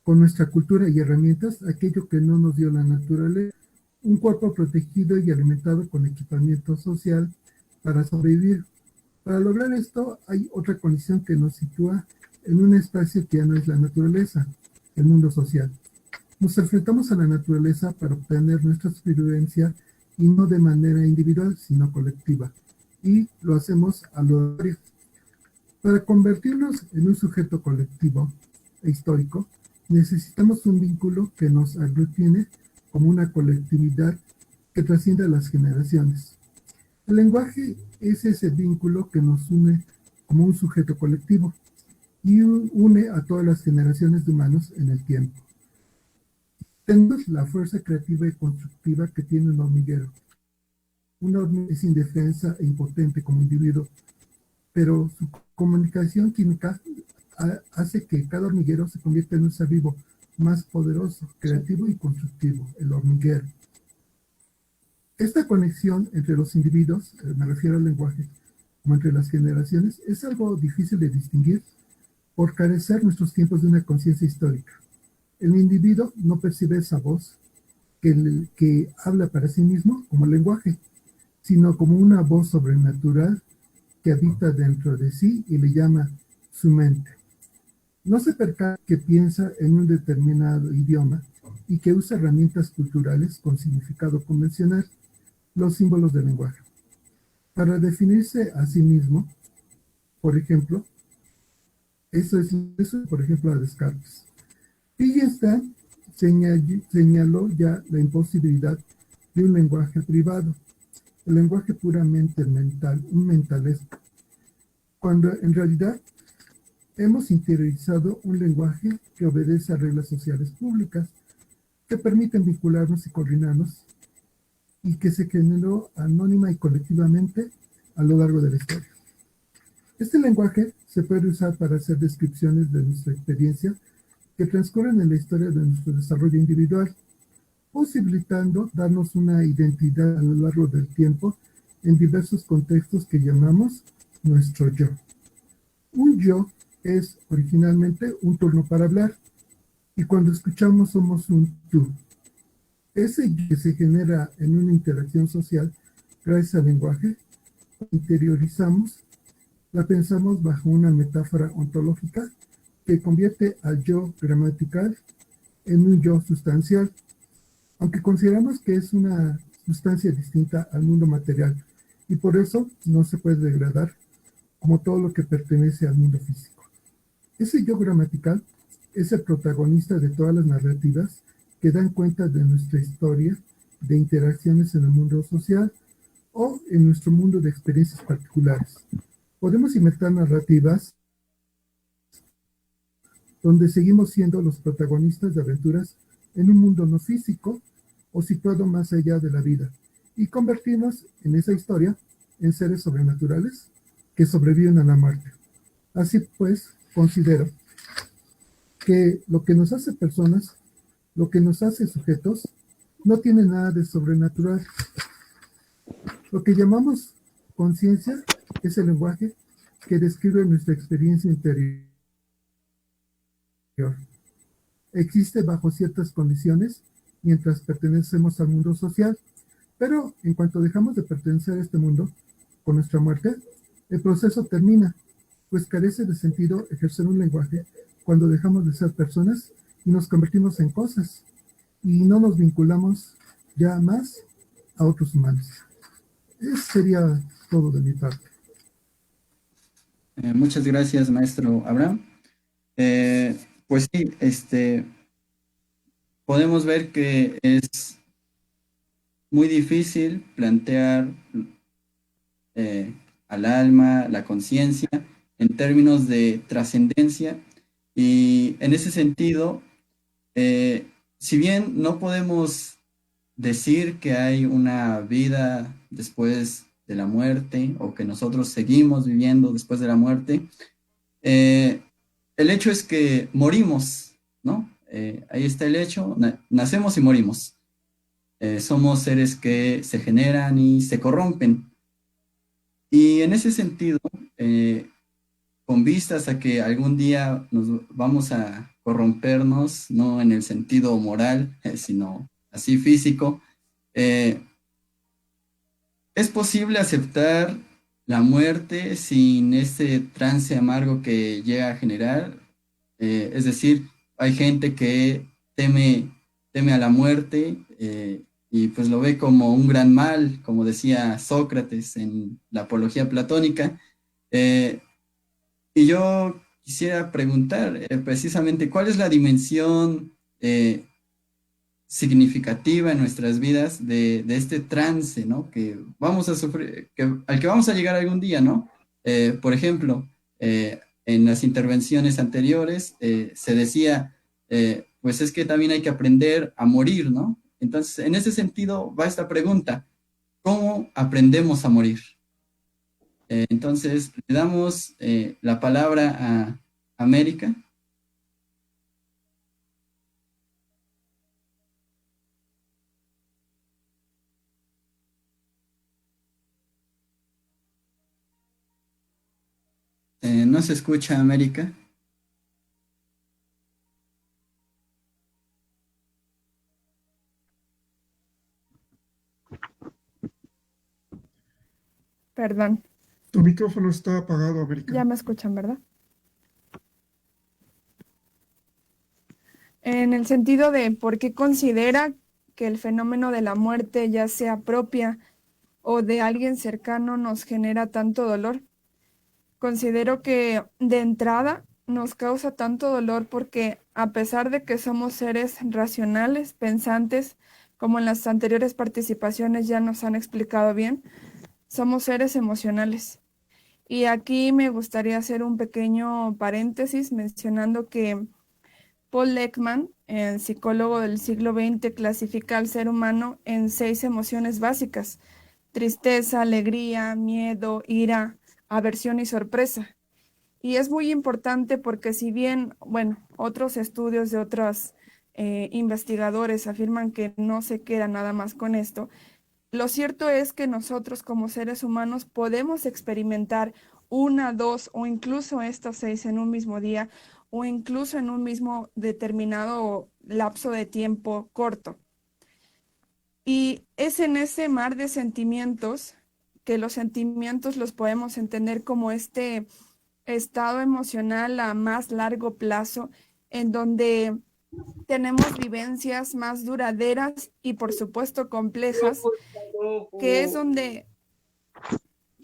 con nuestra cultura y herramientas aquello que no nos dio la naturaleza, un cuerpo protegido y alimentado con equipamiento social para sobrevivir. Para lograr esto, hay otra condición que nos sitúa en un espacio que ya no es la naturaleza, el mundo social. Nos enfrentamos a la naturaleza para obtener nuestra supervivencia y no de manera individual, sino colectiva. Y lo hacemos a lo largo. Para convertirnos en un sujeto colectivo e histórico, necesitamos un vínculo que nos aglutine como una colectividad que trascienda las generaciones. El lenguaje es ese vínculo que nos une como un sujeto colectivo y une a todas las generaciones de humanos en el tiempo. Tenemos la fuerza creativa y constructiva que tiene un hormiguero. Una hormiga es indefensa e impotente como individuo, pero su comunicación química hace que cada hormiguero se convierta en un ser vivo más poderoso, creativo y constructivo, el hormiguero. Esta conexión entre los individuos, me refiero al lenguaje, como entre las generaciones, es algo difícil de distinguir por carecer nuestros tiempos de una conciencia histórica. El individuo no percibe esa voz que habla para sí mismo como lenguaje, sino como una voz sobrenatural que habita dentro de sí y le llama su mente. No se percata que piensa en un determinado idioma y que usa herramientas culturales con significado convencional, los símbolos del lenguaje. Para definirse a sí mismo, por ejemplo, eso por ejemplo, a Descartes. Wittgenstein señaló ya la imposibilidad de un lenguaje privado, el lenguaje puramente mental, un mentalesco, cuando en realidad hemos interiorizado un lenguaje que obedece a reglas sociales públicas que permiten vincularnos y coordinarnos y que se generó anónima y colectivamente a lo largo de la historia. Este lenguaje se puede usar para hacer descripciones de nuestra experiencia que transcurren en la historia de nuestro desarrollo individual, posibilitando darnos una identidad a lo largo del tiempo en diversos contextos que llamamos nuestro yo. Un yo es originalmente un turno para hablar, y cuando escuchamos somos un tú. Ese que se genera en una interacción social gracias al lenguaje, interiorizamos, la pensamos bajo una metáfora ontológica que convierte al yo gramatical en un yo sustancial, aunque consideramos que es una sustancia distinta al mundo material y por eso no se puede degradar como todo lo que pertenece al mundo físico. Ese yo gramatical es el protagonista de todas las narrativas que dan cuenta de nuestra historia de interacciones en el mundo social o en nuestro mundo de experiencias particulares. Podemos inventar narrativas donde seguimos siendo los protagonistas de aventuras en un mundo no físico o situado más allá de la vida y convertirnos en esa historia en seres sobrenaturales que sobreviven a la muerte. Así pues, considero que lo que nos hace personas, lo que nos hace sujetos, no tiene nada de sobrenatural. Lo que llamamos conciencia es el lenguaje que describe nuestra experiencia interior. Existe bajo ciertas condiciones mientras pertenecemos al mundo social, pero en cuanto dejamos de pertenecer a este mundo, con nuestra muerte, el proceso termina, pues carece de sentido ejercer un lenguaje cuando dejamos de ser personas y nos convertimos en cosas y no nos vinculamos ya más a otros humanos. Eso sería todo de mi parte. Muchas gracias, maestro Abraham. Pues sí, podemos ver que es muy difícil plantear al alma, la conciencia, en términos de trascendencia, y en ese sentido, si bien no podemos decir que hay una vida después de la muerte o que nosotros seguimos viviendo después de la muerte, el hecho es que morimos, ¿no? Ahí está el hecho, nacemos y morimos. Somos seres que se generan y se corrompen. Y en ese sentido, con vistas a que algún día nos vamos a corrompernos, no en el sentido moral, sino así físico, es posible aceptar la muerte sin ese trance amargo que llega a generar. Es decir, hay gente que teme a la muerte, y pues lo ve como un gran mal, como decía Sócrates en la Apología Platónica. Y yo quisiera preguntar precisamente cuál es la dimensión significativa en nuestras vidas de este trance, ¿no? Que vamos a sufrir, al que vamos a llegar algún día, ¿no? Por ejemplo, en las intervenciones anteriores se decía, pues es que también hay que aprender a morir, ¿no? Entonces, en ese sentido va esta pregunta: ¿cómo aprendemos a morir? Entonces, le damos la palabra a América. No se escucha, América. Perdón, Tu micrófono está apagado, América. ya me escuchan, ¿verdad? En el sentido de por qué considera que el fenómeno de la muerte, ya sea propia o de alguien cercano, nos genera tanto dolor. Considero que de entrada nos causa tanto dolor porque a pesar de que somos seres racionales, pensantes, como en las anteriores participaciones ya nos han explicado bien, somos seres emocionales. Y aquí me gustaría hacer un pequeño paréntesis mencionando que Paul Ekman, el psicólogo del siglo XX, clasifica al ser humano en 6 emociones básicas: tristeza, alegría, miedo, ira, aversión y sorpresa. Y es muy importante porque si bien, bueno, otros estudios de otros investigadores afirman que no se queda nada más con esto, lo cierto es que nosotros como seres humanos podemos experimentar una, dos o incluso estas 6 en un mismo día o incluso en un mismo determinado lapso de tiempo corto. Y es en ese mar de sentimientos que los sentimientos los podemos entender como este estado emocional a más largo plazo, en donde tenemos vivencias más duraderas y por supuesto complejas, que es donde,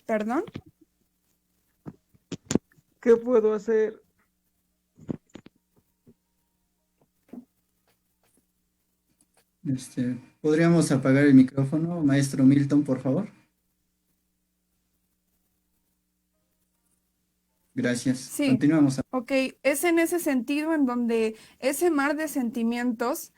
perdón, ¿Qué puedo hacer? ¿Podríamos apagar el micrófono, maestro Milton, por favor? Gracias. sí, Continuamos. ok, es en ese sentido en donde ese mar de sentimientos,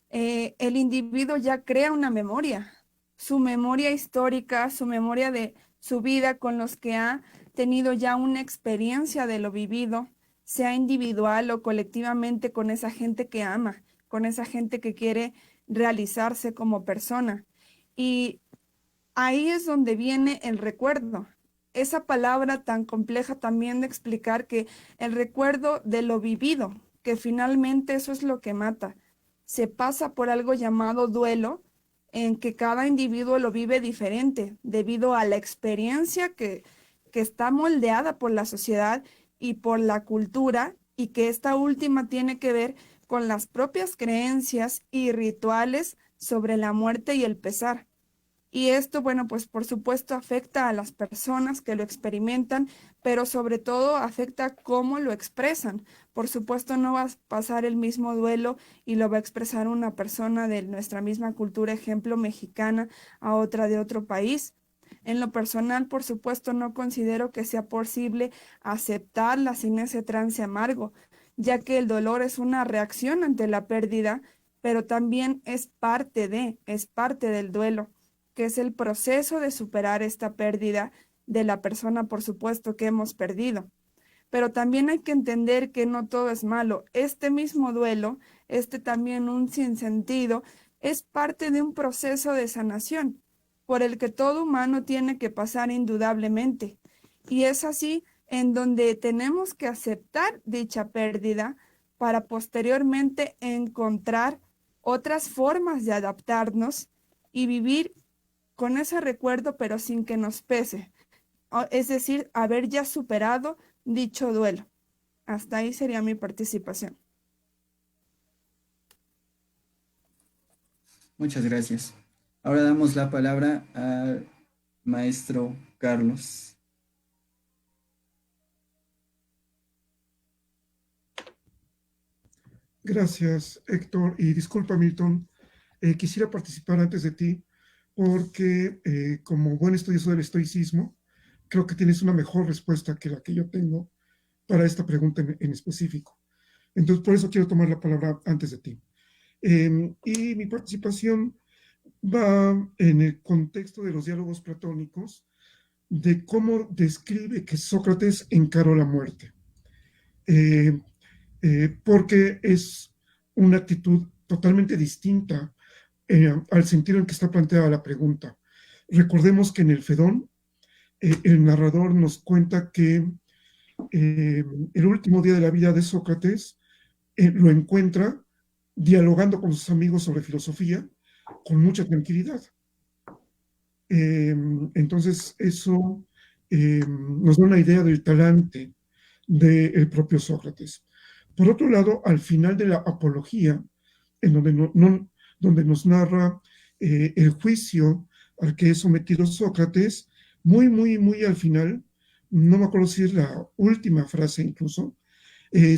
el individuo ya crea una memoria, su memoria histórica, su memoria de su vida con los que ha tenido ya una experiencia de lo vivido, sea individual o colectivamente con esa gente que ama, con esa gente que quiere realizarse como persona. Y ahí es donde viene el recuerdo. Esa palabra tan compleja también de explicar que el recuerdo de lo vivido, que finalmente eso es lo que mata. Se pasa por algo llamado duelo, en que cada individuo lo vive diferente debido a la experiencia que está moldeada por la sociedad y por la cultura, y que esta última tiene que ver con las propias creencias y rituales sobre la muerte y el pesar. Y esto, bueno, pues por supuesto afecta a las personas que lo experimentan, pero sobre todo afecta cómo lo expresan. Por supuesto no va a pasar el mismo duelo y lo va a expresar una persona de nuestra misma cultura, ejemplo, mexicana, a otra de otro país. En lo personal, por supuesto, no considero que sea posible aceptarla sin ese trance amargo, ya que el dolor es una reacción ante la pérdida, pero también es parte del duelo, que es el proceso de superar esta pérdida de la persona, por supuesto, que hemos perdido. Pero también hay que entender que no todo es malo. Este mismo duelo, este también un sinsentido, es parte de un proceso de sanación por el que todo humano tiene que pasar indudablemente. Y es así en donde tenemos que aceptar dicha pérdida para posteriormente encontrar otras formas de adaptarnos y vivir con ese recuerdo, pero sin que nos pese. Es decir, haber ya superado dicho duelo. Hasta ahí sería mi participación. Muchas gracias. Ahora damos la palabra al maestro Carlos. Gracias, Héctor. Y disculpa, Milton, quisiera participar antes de ti porque como buen estudioso del estoicismo, creo que tienes una mejor respuesta que la que yo tengo para esta pregunta en específico. Entonces, por eso quiero tomar la palabra antes de ti. Y mi participación va en el contexto de los diálogos platónicos, de cómo describe que Sócrates encaró la muerte. Porque es una actitud totalmente distinta al sentido en que está planteada la pregunta. Recordemos que en el Fedón, el narrador nos cuenta que el último día de la vida de Sócrates lo encuentra dialogando con sus amigos sobre filosofía con mucha tranquilidad. Entonces, eso nos da una idea del talante del propio Sócrates. Por otro lado, al final de la Apología, en donde nos narra el juicio al que es sometido Sócrates, muy al final, no me acuerdo si es la última frase incluso,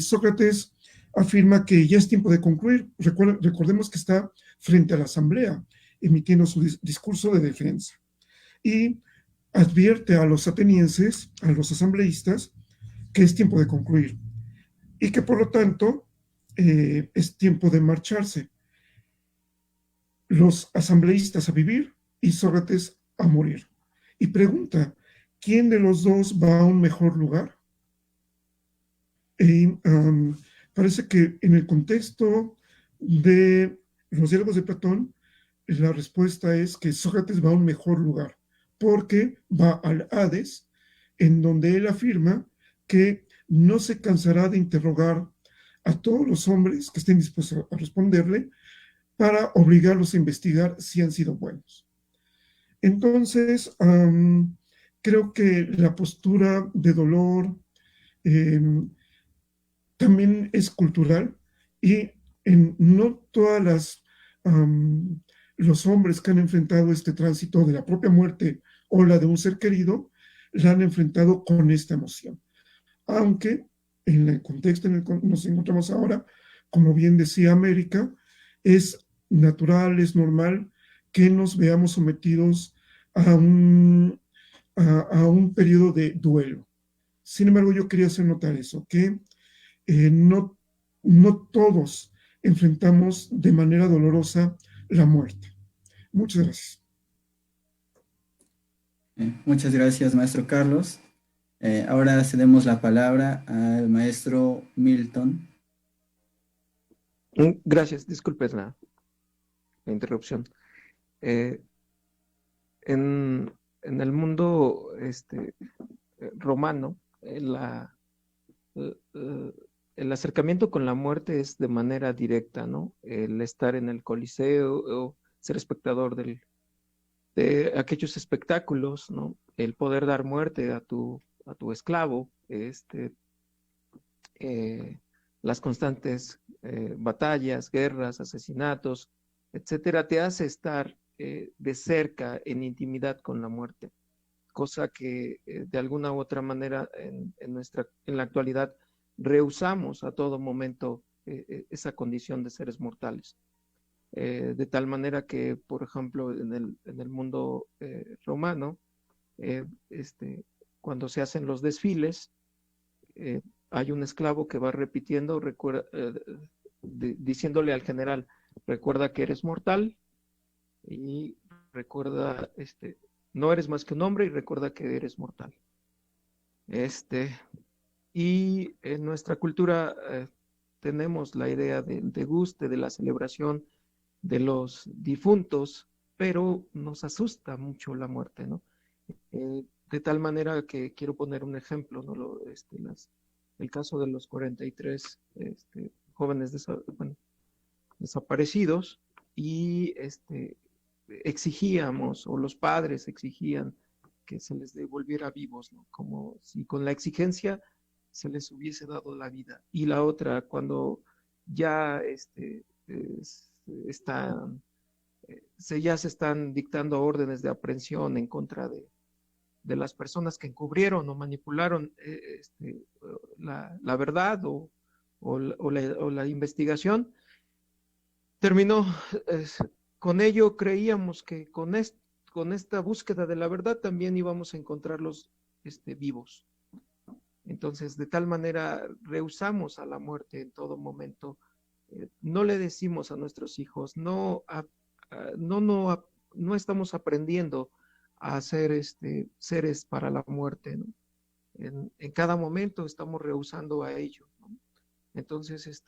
Sócrates afirma que ya es tiempo de concluir. Recordemos que está frente a la asamblea, emitiendo su discurso de defensa. Y advierte a los atenienses, a los asambleístas, que es tiempo de concluir y que por lo tanto es tiempo de marcharse. Los asambleístas a vivir y Sócrates a morir. Y pregunta, ¿quién de los dos va a un mejor lugar? Y parece que en el contexto de los diálogos de Platón, la respuesta es que Sócrates va a un mejor lugar, porque va al Hades, en donde él afirma que no se cansará de interrogar a todos los hombres que estén dispuestos a responderle para obligarlos a investigar si han sido buenos. Entonces, creo que la postura de dolor también es cultural y en no todas los hombres que han enfrentado este tránsito de la propia muerte o la de un ser querido, la han enfrentado con esta emoción. Aunque en el contexto en el que nos encontramos ahora, como bien decía América, es natural, es normal que nos veamos sometidos a un periodo de duelo. Sin embargo, yo quería hacer notar eso, que no, no todos enfrentamos de manera dolorosa la muerte. Muchas gracias. Muchas gracias, maestro Carlos. Ahora cedemos la palabra al maestro Milton. Gracias, disculpen la interrupción. En el mundo romano, el acercamiento con la muerte es de manera directa, ¿no? El estar en el Coliseo o ser espectador de aquellos espectáculos, ¿no? El poder dar muerte a tu esclavo, las constantes batallas, guerras, asesinatos, etcétera, te hace estar de cerca, en intimidad con la muerte, cosa que de alguna u otra manera en la actualidad rehusamos a todo momento esa condición de seres mortales. De tal manera que, por ejemplo, en el mundo romano, cuando se hacen los desfiles, hay un esclavo que va repitiendo, diciéndole al general, recuerda que eres mortal y recuerda, no eres más que un hombre y recuerda que eres mortal. Y en nuestra cultura tenemos la idea del deguste, de la celebración de los difuntos, pero nos asusta mucho la muerte, ¿no? De tal manera que quiero poner un ejemplo, ¿no? El caso de los 43 jóvenes desaparecidos, y exigíamos, o los padres exigían, que se les devolviera vivos, ¿no? Como si con la exigencia se les hubiese dado la vida. Y la otra, cuando ya ya se están dictando órdenes de aprehensión en contra de las personas que encubrieron o manipularon la verdad o la investigación, terminó con ello. Creíamos que con esta búsqueda de la verdad también íbamos a encontrarlos vivos. Entonces, de tal manera, rehusamos a la muerte en todo momento. No le decimos a nuestros hijos, no estamos aprendiendo a ser seres para la muerte, ¿no? En cada momento estamos rehusando a ello, ¿no? Entonces,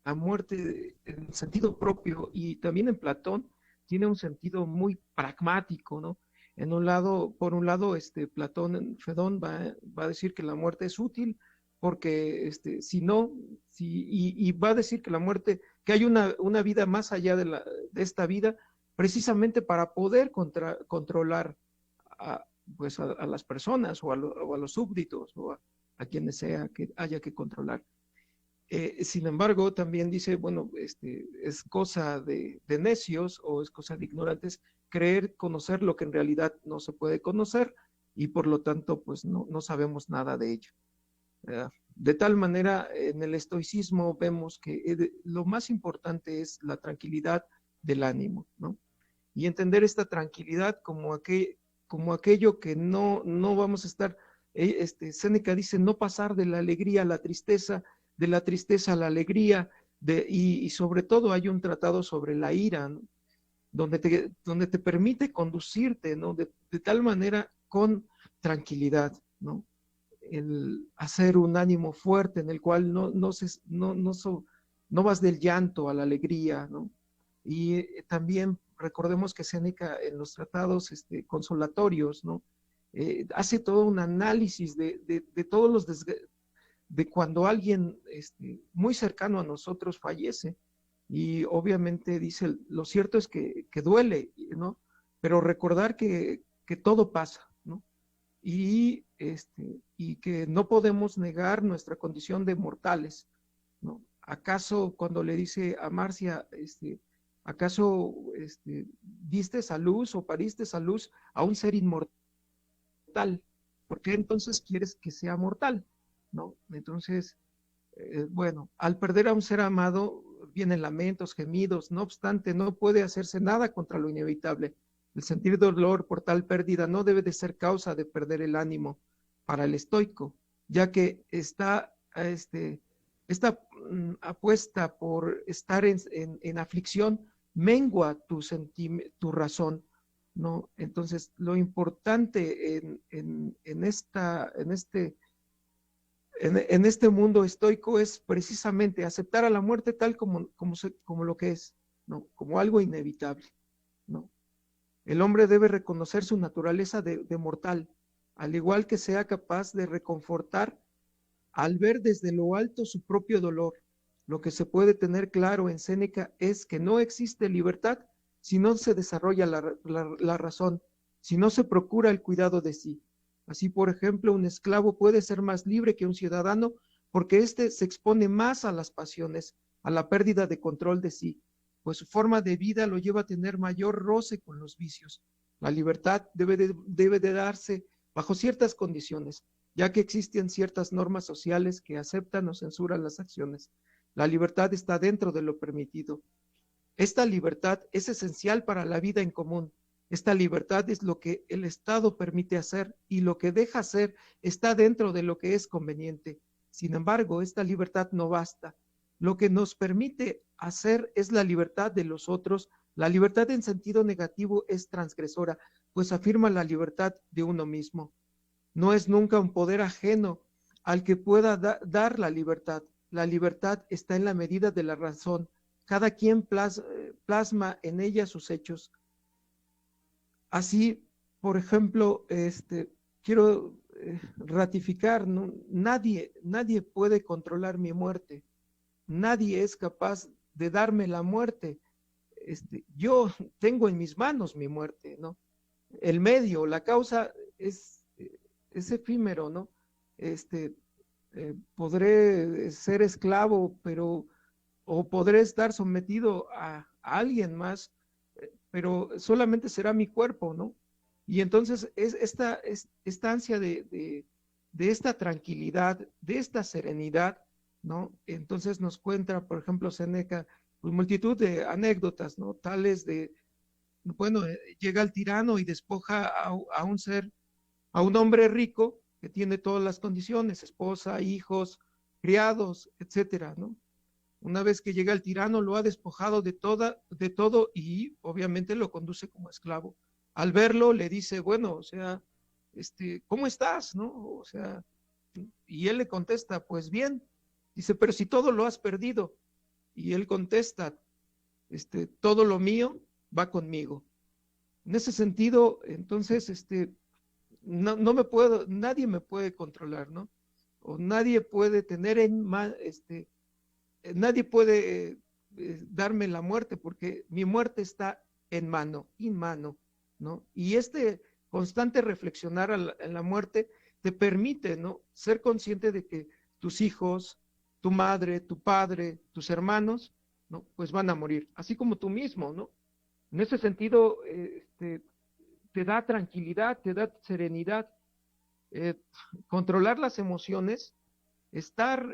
la muerte en sentido propio, y también en Platón, tiene un sentido muy pragmático, ¿no? Por un lado, Platón en Fedón va a decir que la muerte es útil, porque y va a decir que la muerte, que hay una vida más allá de esta vida, precisamente para poder controlar a las personas o a los súbditos o a quienes sea que haya que controlar. Sin embargo, también dice, bueno, es cosa de necios o es cosa de ignorantes creer conocer lo que en realidad no se puede conocer, y por lo tanto, pues no sabemos nada de ello. De tal manera, en el estoicismo vemos que lo más importante es la tranquilidad del ánimo, ¿no? Y entender esta tranquilidad como como aquello que no vamos a estar, Séneca dice, no pasar de la alegría a la tristeza, de la tristeza a la alegría, y sobre todo hay un tratado sobre la ira, ¿no? donde te permite conducirte, ¿no? De tal manera con tranquilidad, ¿no? El hacer un ánimo fuerte en el cual no vas del llanto a la alegría, ¿no? Y también recordemos que Séneca en los tratados consolatorios, ¿no? Hace todo un análisis de todos los de cuando alguien muy cercano a nosotros fallece, y obviamente dice, lo cierto es que duele, ¿no? Pero recordar que todo pasa, ¿no? Y que no podemos negar nuestra condición de mortales, ¿no? ¿Acaso cuando le dice a Marcia, acaso diste a luz o pariste a luz a un ser inmortal? ¿Por qué entonces quieres que sea mortal? ¿No? Entonces, bueno, al perder a un ser amado vienen lamentos, gemidos, no obstante, no puede hacerse nada contra lo inevitable. El sentir dolor por tal pérdida no debe de ser causa de perder el ánimo para el estoico, ya que esta apuesta por estar en aflicción mengua tu razón, ¿no? Entonces, lo importante en este mundo estoico es precisamente aceptar a la muerte tal como lo que es, ¿no? Como algo inevitable, ¿no? El hombre debe reconocer su naturaleza de mortal, al igual que sea capaz de reconfortar al ver desde lo alto su propio dolor. Lo que se puede tener claro en Séneca es que no existe libertad si no se desarrolla la razón, si no se procura el cuidado de sí. Así, por ejemplo, un esclavo puede ser más libre que un ciudadano porque éste se expone más a las pasiones, a la pérdida de control de sí, pues su forma de vida lo lleva a tener mayor roce con los vicios. La libertad debe de darse bajo ciertas condiciones, ya que existen ciertas normas sociales que aceptan o censuran las acciones. La libertad está dentro de lo permitido. Esta libertad es esencial para la vida en común. Esta libertad es lo que el Estado permite hacer, y lo que deja hacer está dentro de lo que es conveniente. Sin embargo, esta libertad no basta. Lo que nos permite hacer es la libertad de los otros. La libertad en sentido negativo es transgresora, pues afirma la libertad de uno mismo. No es nunca un poder ajeno al que pueda dar la libertad. La libertad está en la medida de la razón. Cada quien plasma en ella sus hechos. Así, por ejemplo, quiero ratificar, ¿no? Nadie puede controlar mi muerte. Nadie es capaz de darme la muerte. Yo tengo en mis manos mi muerte, ¿no? El medio, la causa es efímero, ¿no? Podré ser esclavo, o podré estar sometido a alguien más, pero solamente será mi cuerpo, ¿no? Y entonces esta ansia de esta tranquilidad, de esta serenidad, ¿no? Entonces nos cuenta, por ejemplo, Séneca, pues multitud de anécdotas, ¿no? Tales bueno, llega el tirano y despoja a un ser, a un hombre rico que tiene todas las condiciones, esposa, hijos, criados, etcétera, ¿no? Una vez que llega el tirano, lo ha despojado de todo, y obviamente lo conduce como esclavo. Al verlo, le dice, bueno, o sea, ¿cómo estás? ¿No? O sea, y él le contesta, pues bien. Dice, pero si todo lo has perdido. Y él contesta, todo lo mío va conmigo. En ese sentido, entonces, nadie me puede controlar, ¿no? O nadie puede tener nadie puede darme la muerte, porque mi muerte está en mano, ¿no? Y constante reflexionar en la muerte te permite, ¿no? Ser consciente de que tus hijos, tu madre, tu padre, tus hermanos, ¿no? Pues van a morir, así como tú mismo, ¿no? En ese sentido, te da tranquilidad, te da serenidad. Controlar las emociones, estar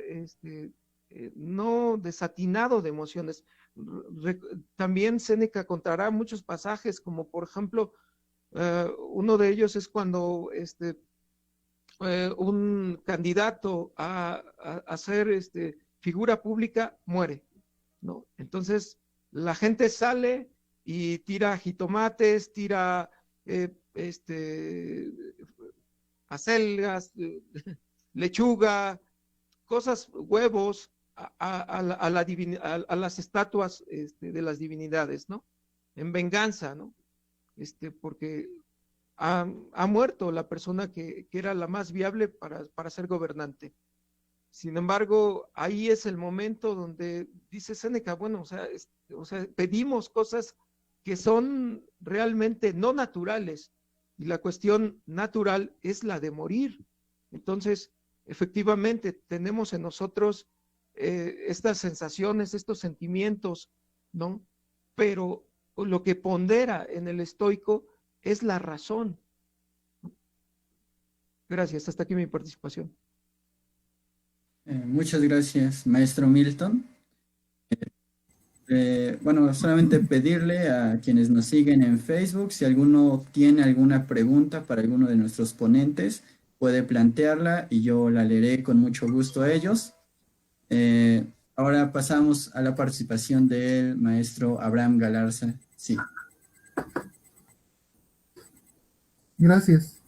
no desatinado de emociones. También Séneca contará muchos pasajes, como por ejemplo Uno de ellos es cuando un candidato a ser figura pública muere, ¿no? Entonces la gente sale y tira jitomates, tira acelgas, lechuga, cosas, huevos a las estatuas de las divinidades, ¿no? En venganza, ¿no? Porque ha muerto la persona que era la más viable para ser gobernante. Sin embargo, ahí es el momento donde dice Séneca, bueno, o sea, pedimos cosas que son realmente no naturales, y la cuestión natural es la de morir. Entonces, efectivamente, tenemos en nosotros estas sensaciones, estos sentimientos, ¿no? Pero lo que pondera en el estoico es la razón. Gracias, hasta aquí mi participación. Muchas gracias, maestro Milton. Bueno, solamente pedirle a quienes nos siguen en Facebook, si alguno tiene alguna pregunta para alguno de nuestros ponentes, puede plantearla y yo la leeré con mucho gusto a ellos. Ahora pasamos a la participación del maestro Abraham Galarza. Sí. Gracias.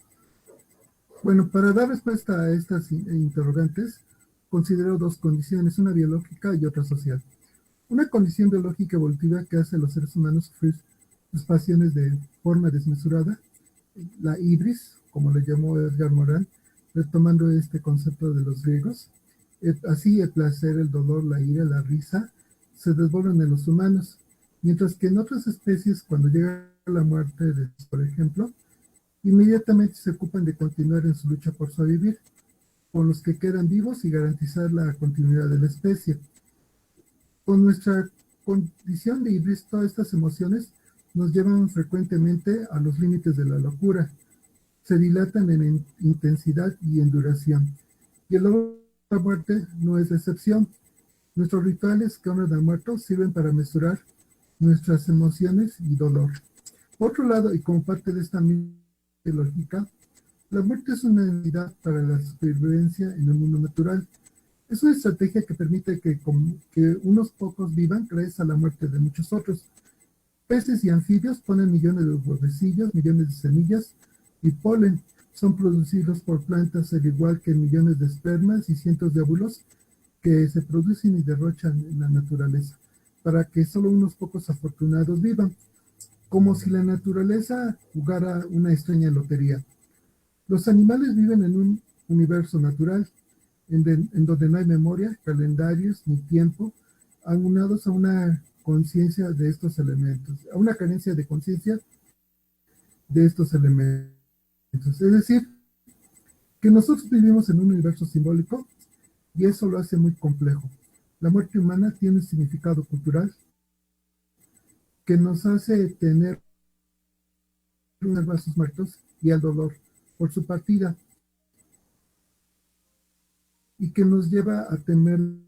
Bueno, para dar respuesta a estas interrogantes, considero dos condiciones, una biológica y otra social. Una condición biológica evolutiva que hace a los seres humanos sufrir sus pasiones de forma desmesurada, la ibris, como le llamó Edgar Morin, retomando este concepto de los griegos. Así el placer, el dolor, la ira, la risa se desbordan en los humanos, mientras que en otras especies, cuando llega la muerte, por ejemplo, inmediatamente se ocupan de continuar en su lucha por sobrevivir, con los que quedan vivos y garantizar la continuidad de la especie. Con nuestra condición de ibris, todas estas emociones nos llevan frecuentemente a los límites de la locura. Se dilatan en intensidad y en duración. Y el dolor de la muerte no es la excepción. Nuestros rituales que honran al muerto sirven para mesurar nuestras emociones y dolor. Por otro lado, y como parte de esta misma lógica, la muerte es una necesidad para la supervivencia en el mundo natural. Es una estrategia que permite que unos pocos vivan gracias a la muerte de muchos otros. Peces y anfibios ponen millones de huevecillos, millones de semillas y polen. Son producidos por plantas al igual que millones de espermas y cientos de óvulos que se producen y derrochan en la naturaleza, para que solo unos pocos afortunados vivan, como si la naturaleza jugara una extraña lotería. Los animales viven en un universo natural, en donde no hay memoria, calendarios ni tiempo, aunados a una conciencia de estos elementos, a una carencia de conciencia de estos elementos. Es decir, que nosotros vivimos en un universo simbólico y eso lo hace muy complejo. La muerte humana tiene un significado cultural que nos hace tener a sus muertos y al dolor por su partida, y que nos lleva a temerle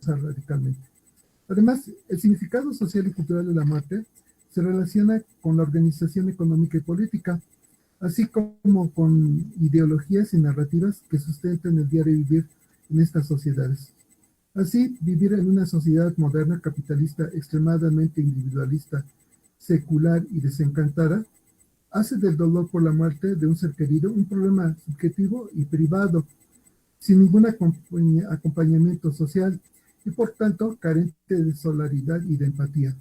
radicalmente. Además, el significado social y cultural de la muerte se relaciona con la organización económica y política, así como con ideologías y narrativas que sustentan el diario vivir en estas sociedades. Así, vivir en una sociedad moderna, capitalista, extremadamente individualista, secular y desencantada, hace del dolor por la muerte de un ser querido un problema subjetivo y privado, sin ningún acompañamiento social y por tanto carente de solidaridad y de empatía.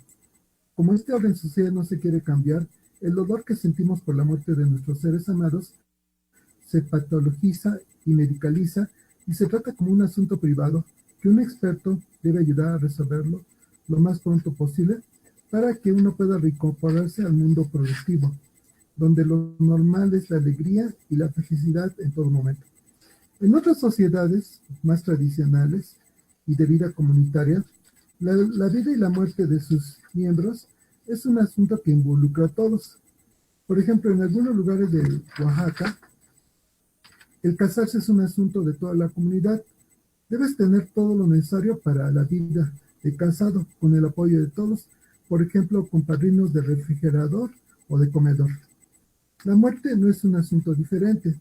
Como este orden social no se quiere cambiar, el dolor que sentimos por la muerte de nuestros seres amados se patologiza y medicaliza y se trata como un asunto privado que un experto debe ayudar a resolverlo lo más pronto posible para que uno pueda reincorporarse al mundo productivo, donde lo normal es la alegría y la felicidad en todo momento. En otras sociedades más tradicionales y de vida comunitaria, la vida y la muerte de sus miembros es un asunto que involucra a todos. Por ejemplo, en algunos lugares de Oaxaca, el casarse es un asunto de toda la comunidad. Debes tener todo lo necesario para la vida, de, casado con el apoyo de todos, por ejemplo, con padrinos de refrigerador o de comedor. La muerte no es un asunto diferente.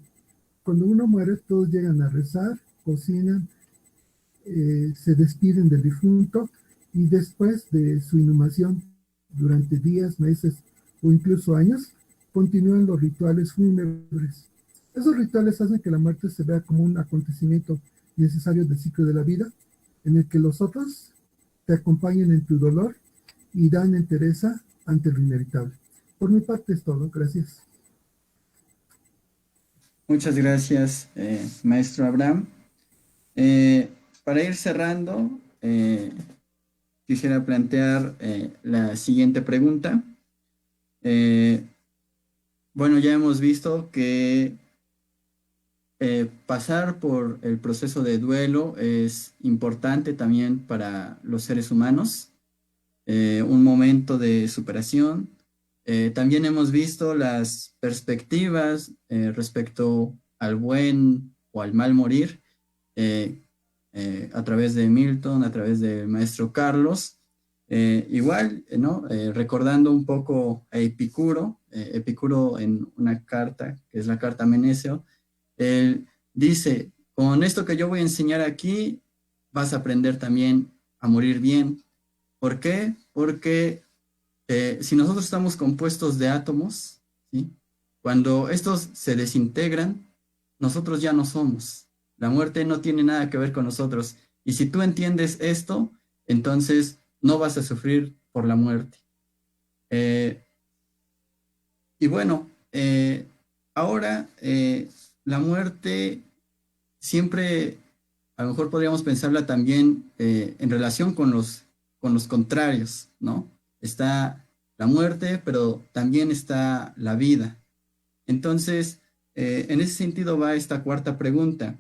Cuando uno muere, todos llegan a rezar, cocinan, se despiden del difunto y después de su inhumación, durante días, meses o incluso años, continúan los rituales fúnebres. Esos rituales hacen que la muerte se vea como un acontecimiento necesario del ciclo de la vida, en el que los otros te acompañan en tu dolor y dan entereza ante lo inevitable. Por mi parte es todo. Gracias. Muchas gracias, maestro Abraham. Para ir cerrando, quisiera plantear la siguiente pregunta. Bueno, ya hemos visto que pasar por el proceso de duelo es importante también para los seres humanos, un momento de superación. También hemos visto las perspectivas respecto al buen o al mal morir a través de Milton, a través del maestro Carlos. Igual, ¿no? Recordando un poco a Epicuro, Epicuro en una carta, que es la carta a Meneceo, él dice, con esto que yo voy a enseñar aquí, vas a aprender también a morir bien. ¿Por qué? Porque si nosotros estamos compuestos de átomos, ¿sí? Cuando estos se desintegran, nosotros ya no somos. La muerte no tiene nada que ver con nosotros. Y si tú entiendes esto, entonces no vas a sufrir por la muerte. Y bueno, ahora la muerte siempre, a lo mejor podríamos pensarla también en relación con los contrarios, ¿no? Está la muerte, pero también está la vida. Entonces, en ese sentido va esta cuarta pregunta.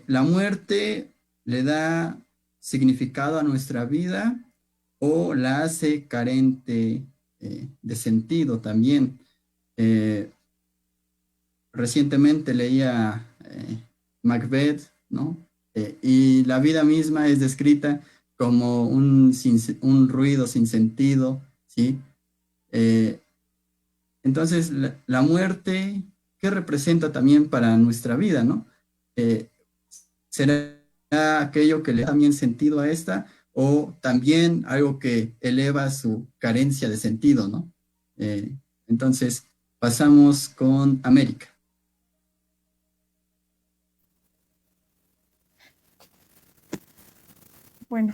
¿La muerte le da significado a nuestra vida o la hace carente de sentido también? Recientemente leía Macbeth, ¿no? Y la vida misma es descrita como un ruido sin sentido, ¿sí? Entonces, la muerte, ¿qué representa también para nuestra vida, ¿no? ¿Será aquello que le da también sentido a esta o también algo que eleva su carencia de sentido, ¿no? Entonces, pasamos con América. Bueno,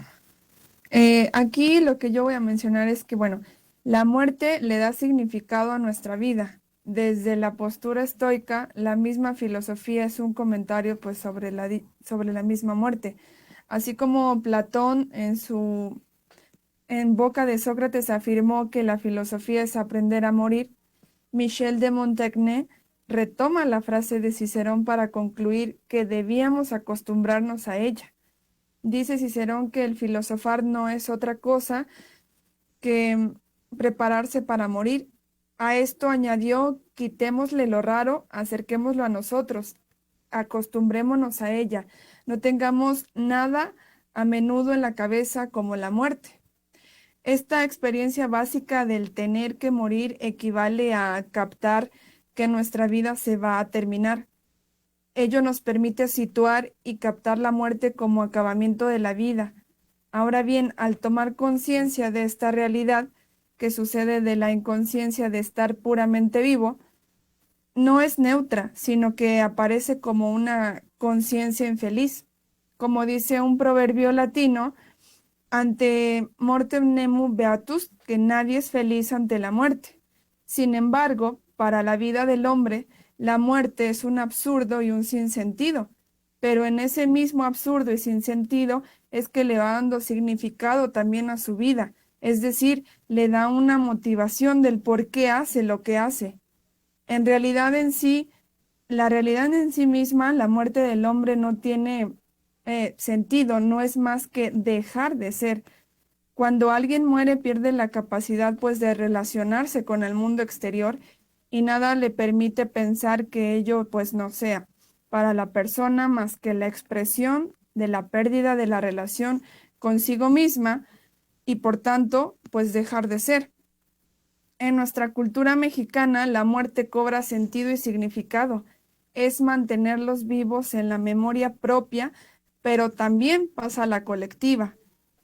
aquí lo que yo voy a mencionar es que, bueno, la muerte le da significado a nuestra vida. Desde la postura estoica, la misma filosofía es un comentario pues sobre sobre la misma muerte. Así como Platón en boca de Sócrates afirmó que la filosofía es aprender a morir, Michel de Montaigne retoma la frase de Cicerón para concluir que debíamos acostumbrarnos a ella. Dice Cicerón que el filosofar no es otra cosa que prepararse para morir. A esto añadió, quitémosle lo raro, acerquémoslo a nosotros, acostumbrémonos a ella, no tengamos nada a menudo en la cabeza como la muerte. Esta experiencia básica del tener que morir equivale a captar que nuestra vida se va a terminar. Ello nos permite situar y captar la muerte como acabamiento de la vida. Ahora bien, al tomar conciencia de esta realidad, que sucede de la inconsciencia de estar puramente vivo, no es neutra, sino que aparece como una conciencia infeliz. Como dice un proverbio latino, ante mortem nemo beatus, que nadie es feliz ante la muerte. Sin embargo, para la vida del hombre, la muerte es un absurdo y un sinsentido, pero en ese mismo absurdo y sinsentido es que le va dando significado también a su vida, es decir, le da una motivación del por qué hace lo que hace. En realidad en sí, la realidad en sí misma, la muerte del hombre no tiene sentido, no es más que dejar de ser. Cuando alguien muere pierde la capacidad pues de relacionarse con el mundo exterior y nada le permite pensar que ello pues no sea para la persona más que la expresión de la pérdida de la relación consigo misma y por tanto pues dejar de ser. En nuestra cultura mexicana, la muerte cobra sentido y significado. Es mantenerlos vivos en la memoria propia, pero también pasa a la colectiva.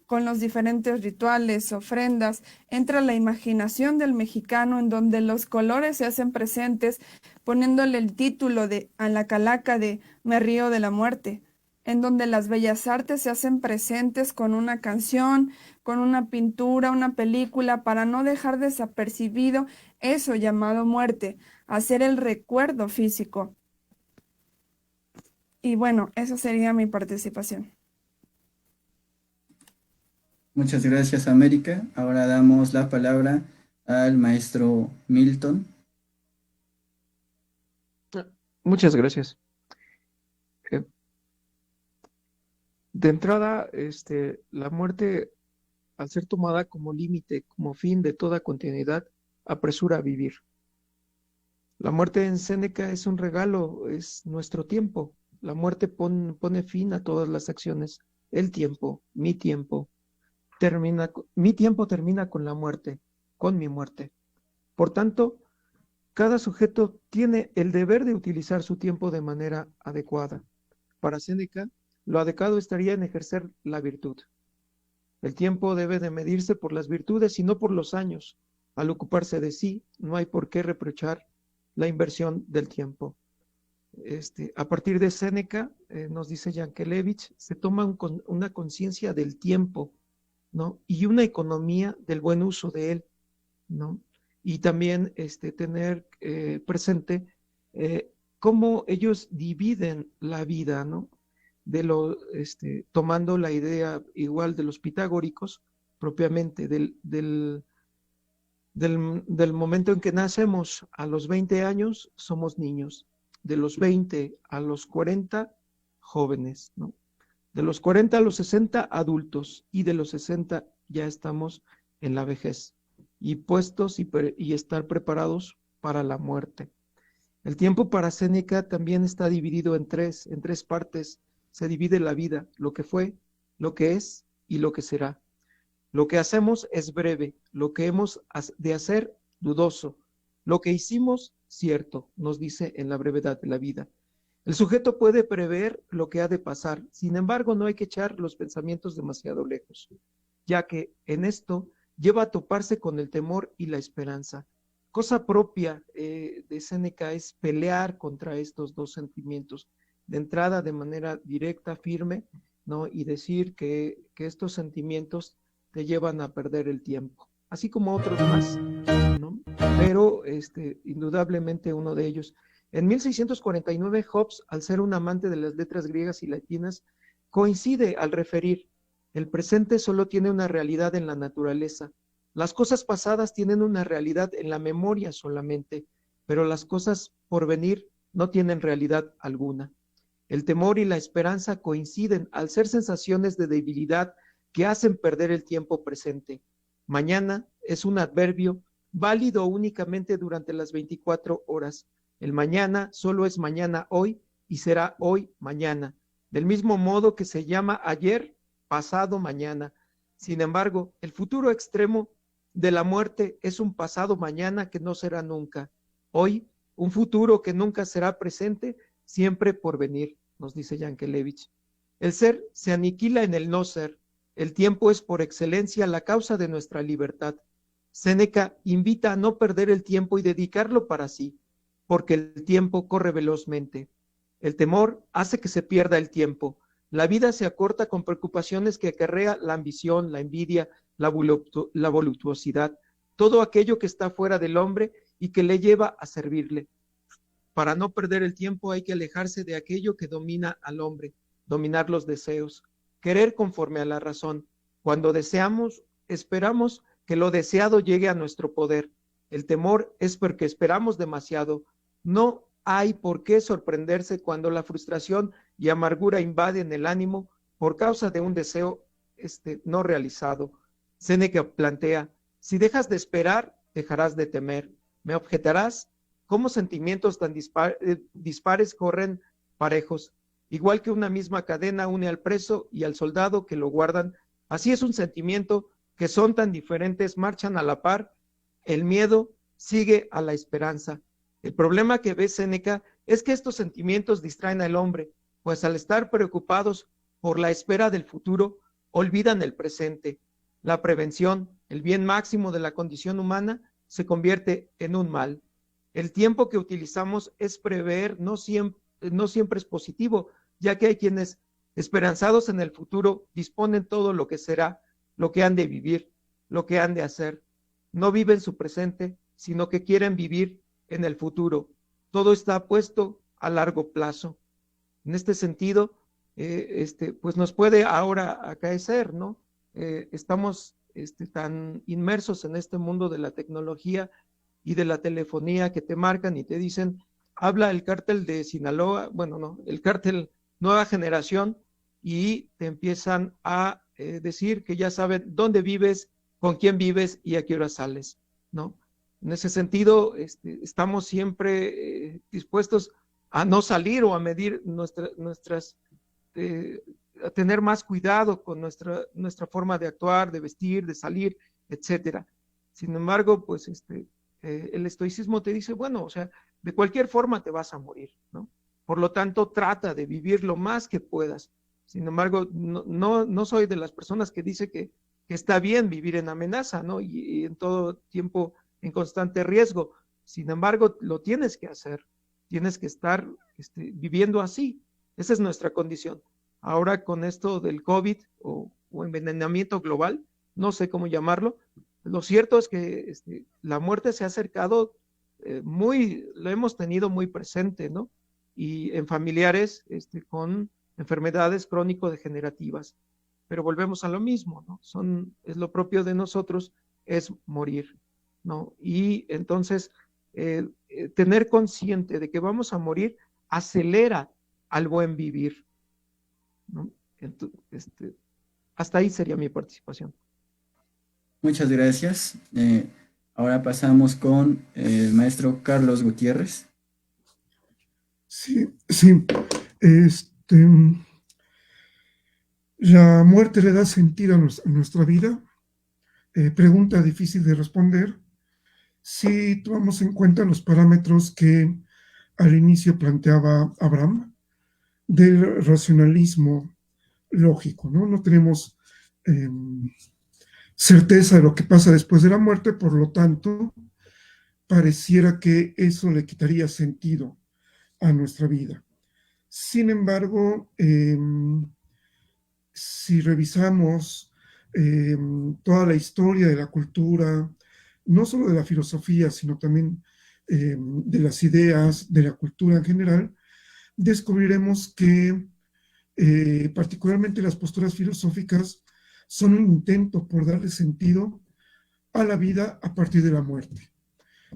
Con los diferentes rituales, ofrendas, entra la imaginación del mexicano en donde los colores se hacen presentes, poniéndole el título a la calaca de Me río de la muerte, en donde las bellas artes se hacen presentes con una canción, con una pintura, una película, para no dejar desapercibido eso llamado muerte, hacer el recuerdo físico. Y bueno, esa sería mi participación. Muchas gracias, América. Ahora damos la palabra al maestro Milton. Muchas gracias. De entrada, la muerte, al ser tomada como límite, como fin de toda continuidad, apresura a vivir. La muerte en Séneca es un regalo, es nuestro tiempo. La muerte pone fin a todas las acciones. El tiempo, mi tiempo termina con la muerte, con mi muerte. Por tanto, cada sujeto tiene el deber de utilizar su tiempo de manera adecuada. Para Séneca, lo adecuado estaría en ejercer la virtud. El tiempo debe de medirse por las virtudes y no por los años. Al ocuparse de sí, no hay por qué reprochar la inversión del tiempo. A partir de Séneca, nos dice Yankelevich, se toma una conciencia del tiempo, ¿no? Y una economía del buen uso de él, ¿no? Y también tener presente cómo ellos dividen la vida, ¿no? Tomando la idea igual de los pitagóricos, propiamente del momento en que nacemos a los 20 años, somos niños. De los 20 a los 40, jóvenes, ¿no? De los 40 a los 60, adultos, y de los 60 ya estamos en la vejez, y puestos y estar preparados para la muerte. El tiempo para Séneca también está dividido en tres partes. Se divide la vida, lo que fue, lo que es y lo que será. Lo que hacemos es breve, lo que hemos de hacer, dudoso. Lo que hicimos, cierto, nos dice en la brevedad de la vida. El sujeto puede prever lo que ha de pasar, sin embargo no hay que echar los pensamientos demasiado lejos, ya que en esto lleva a toparse con el temor y la esperanza. Cosa propia de Séneca es pelear contra estos dos sentimientos, de entrada de manera directa, firme, ¿no? Y decir que estos sentimientos te llevan a perder el tiempo, así como otros más, ¿no? Pero indudablemente uno de ellos. En 1649, Hobbes, al ser un amante de las letras griegas y latinas, coincide al referir: el presente solo tiene una realidad en la naturaleza. Las cosas pasadas tienen una realidad en la memoria solamente, pero las cosas por venir no tienen realidad alguna. El temor y la esperanza coinciden al ser sensaciones de debilidad que hacen perder el tiempo presente. Mañana es un adverbio válido únicamente durante las 24 horas. El mañana solo es mañana hoy y será hoy mañana, del mismo modo que se llama ayer pasado mañana. Sin embargo, el futuro extremo de la muerte es un pasado mañana que no será nunca. Hoy, un futuro que nunca será presente, siempre por venir, nos dice Yankelevich. El ser se aniquila en el no ser. El tiempo es por excelencia la causa de nuestra libertad. Séneca invita a no perder el tiempo y dedicarlo para sí, porque el tiempo corre velozmente. El temor hace que se pierda el tiempo. La vida se acorta con preocupaciones que acarrea la ambición, la envidia, la voluptuosidad, todo aquello que está fuera del hombre y que le lleva a servirle. Para no perder el tiempo hay que alejarse de aquello que domina al hombre, dominar los deseos, querer conforme a la razón. Cuando deseamos, esperamos que lo deseado llegue a nuestro poder. El temor es porque esperamos demasiado. No hay por qué sorprenderse cuando la frustración y amargura invaden el ánimo por causa de un deseo no realizado. Séneca plantea: si dejas de esperar, dejarás de temer. Me objetarás: ¿cómo sentimientos tan dispares corren parejos? Igual que una misma cadena une al preso y al soldado que lo guardan, así es un sentimiento que son tan diferentes, marchan a la par el miedo sigue a la esperanza. El problema que ve Séneca es que estos sentimientos distraen al hombre, pues al estar preocupados por la espera del futuro, olvidan el presente. La prevención, el bien máximo de la condición humana, se convierte en un mal. El tiempo que utilizamos es prever, no siempre es positivo, ya que hay quienes, esperanzados en el futuro, disponen todo lo que será, lo que han de vivir, lo que han de hacer. No viven su presente, sino que quieren vivir en el futuro. Todo está puesto a largo plazo. En este sentido, pues nos puede ahora acaecer, ¿no? Estamos tan inmersos en este mundo de la tecnología y de la telefonía que te marcan y te dicen, habla el cártel de Sinaloa, bueno, no, el cártel Nueva Generación, y te empiezan a decir que ya saben dónde vives, con quién vives y a qué hora sales, ¿no? En ese sentido, estamos siempre dispuestos a no salir o a medir nuestras, a tener más cuidado con nuestra forma de actuar, de vestir, de salir, etcétera. Sin embargo, pues el estoicismo te dice, bueno, o sea, de cualquier forma te vas a morir, ¿no? Por lo tanto, trata de vivir lo más que puedas. Sin embargo, no soy de las personas que dice que está bien vivir en amenaza, ¿no? Y en todo tiempo en constante riesgo. Sin embargo, lo tienes que hacer. Tienes que estar viviendo así. Esa es nuestra condición. Ahora con esto del COVID o envenenamiento global, no sé cómo llamarlo, lo cierto es que la muerte se ha acercado lo hemos tenido muy presente, ¿no? Y en familiares con enfermedades crónico-degenerativas. Pero volvemos a lo mismo, ¿no? Es lo propio de nosotros, es morir, ¿no? Y entonces, tener consciente de que vamos a morir acelera al buen vivir, ¿no? Entonces, hasta ahí sería mi participación. Muchas gracias. Ahora pasamos con el maestro Carlos Gutiérrez. Sí. La muerte le da sentido a nuestra vida. Pregunta difícil de responder si tomamos en cuenta los parámetros que al inicio planteaba Abraham del racionalismo lógico, ¿no? No tenemos certeza de lo que pasa después de la muerte, por lo tanto, pareciera que eso le quitaría sentido a nuestra vida. Sin embargo, si revisamos toda la historia de la cultura, no solo de la filosofía, sino también de las ideas, de la cultura en general, descubriremos que particularmente las posturas filosóficas son un intento por darle sentido a la vida a partir de la muerte.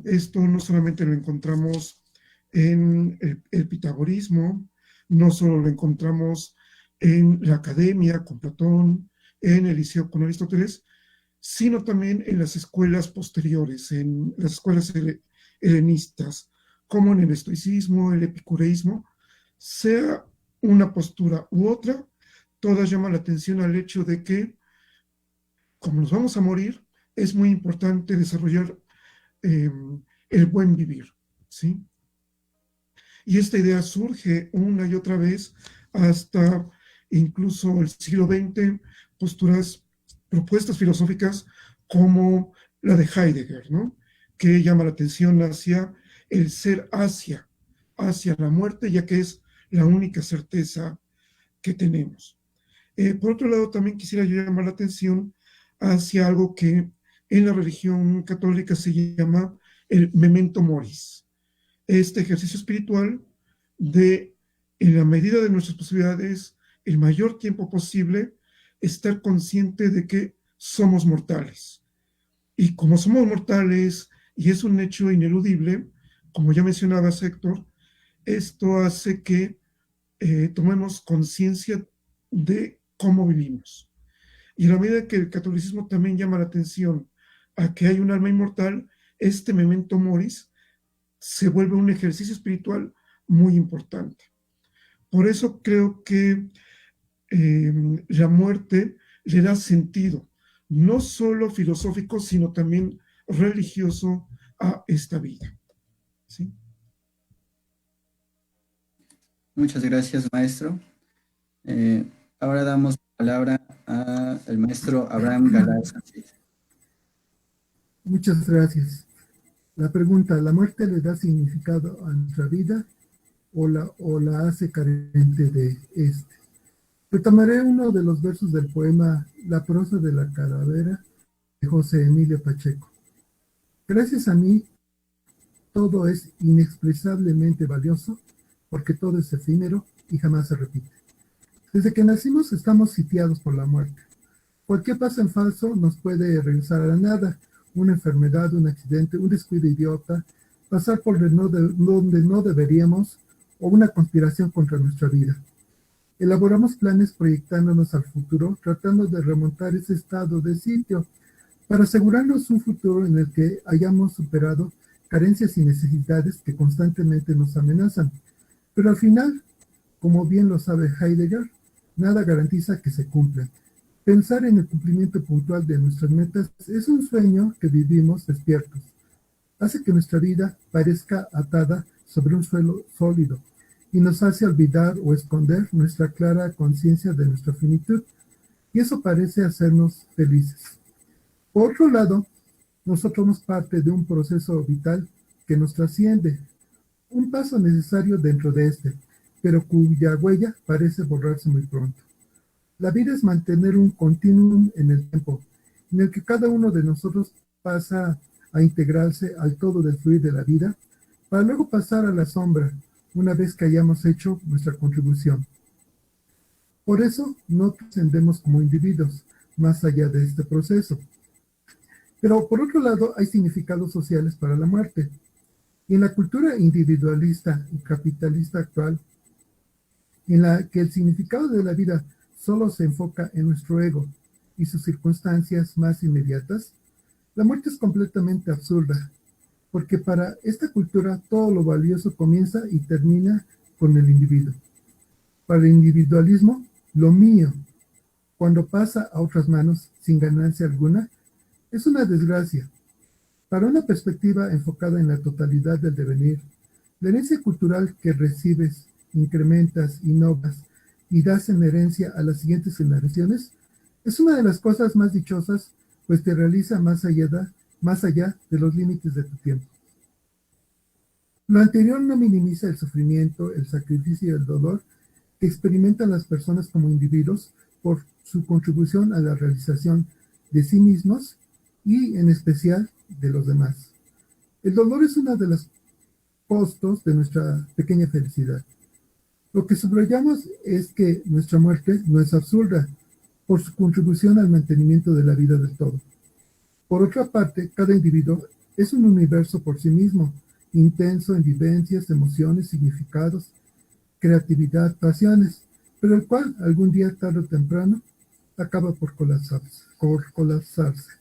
Esto no solamente lo encontramos en el pitagorismo, no solo lo encontramos en la academia con Platón, en el Liceo con Aristóteles, sino también en las escuelas posteriores, en las escuelas helenistas, como en el estoicismo, el epicureísmo, sea una postura u otra, todas llaman la atención al hecho de que, como nos vamos a morir, es muy importante desarrollar el buen vivir, ¿sí? Y esta idea surge una y otra vez hasta incluso el siglo XX, propuestas filosóficas como la de Heidegger, ¿no? Que llama la atención hacia el ser hacia la muerte, ya que es la única certeza que tenemos. Por otro lado, también quisiera yo llamar la atención hacia algo que en la religión católica se llama el memento moris. Este ejercicio espiritual de, en la medida de nuestras posibilidades, el mayor tiempo posible, estar consciente de que somos mortales. Y como somos mortales, y es un hecho ineludible, como ya mencionabas, Héctor, esto hace que tomemos conciencia de cómo vivimos. Y a la medida que el catolicismo también llama la atención a que hay un alma inmortal, este memento moris se vuelve un ejercicio espiritual muy importante. Por eso creo que la muerte le da sentido, no solo filosófico, sino también religioso a esta vida. ¿Sí? Muchas gracias, maestro. Ahora damos palabra al maestro Abraham Galarza. Muchas gracias. La pregunta, ¿la muerte le da significado a nuestra vida o la hace carente de este? Retomaré uno de los versos del poema La prosa de la calavera de José Emilio Pacheco. Gracias a mí, todo es inexpresablemente valioso, porque todo es efímero y jamás se repite. Desde que nacimos estamos sitiados por la muerte. Cualquier paso en falso nos puede regresar a la nada, una enfermedad, un accidente, un descuido idiota, pasar por donde no deberíamos o una conspiración contra nuestra vida. Elaboramos planes proyectándonos al futuro, tratando de remontar ese estado de sitio para asegurarnos un futuro en el que hayamos superado carencias y necesidades que constantemente nos amenazan. Pero al final, como bien lo sabe Heidegger, nada garantiza que se cumplan. Pensar en el cumplimiento puntual de nuestras metas es un sueño que vivimos despiertos. Hace que nuestra vida parezca atada sobre un suelo sólido y nos hace olvidar o esconder nuestra clara conciencia de nuestra finitud, y eso parece hacernos felices. Por otro lado, nosotros somos parte de un proceso vital que nos trasciende, un paso necesario dentro de este, pero cuya huella parece borrarse muy pronto. La vida es mantener un continuum en el tiempo, en el que cada uno de nosotros pasa a integrarse al todo del fluir de la vida, para luego pasar a la sombra, una vez que hayamos hecho nuestra contribución. Por eso no trascendemos como individuos, más allá de este proceso. Pero por otro lado, hay significados sociales para la muerte. Y en la cultura individualista y capitalista actual, en la que el significado de la vida solo se enfoca en nuestro ego y sus circunstancias más inmediatas, la muerte es completamente absurda, porque para esta cultura todo lo valioso comienza y termina con el individuo. Para el individualismo, lo mío, cuando pasa a otras manos sin ganancia alguna, es una desgracia. Para una perspectiva enfocada en la totalidad del devenir, la herencia cultural que recibes, incrementas, innovas y das en herencia a las siguientes generaciones es una de las cosas más dichosas, pues te realiza más allá de los límites de tu tiempo. Lo anterior no minimiza el sufrimiento, el sacrificio y el dolor que experimentan las personas como individuos por su contribución a la realización de sí mismos y en especial de los demás. El dolor es uno de los costos de nuestra pequeña felicidad. Lo que subrayamos es que nuestra muerte no es absurda por su contribución al mantenimiento de la vida del todo. Por otra parte, cada individuo es un universo por sí mismo, intenso en vivencias, emociones, significados, creatividad, pasiones, pero el cual algún día, tarde o temprano, acaba por colapsarse.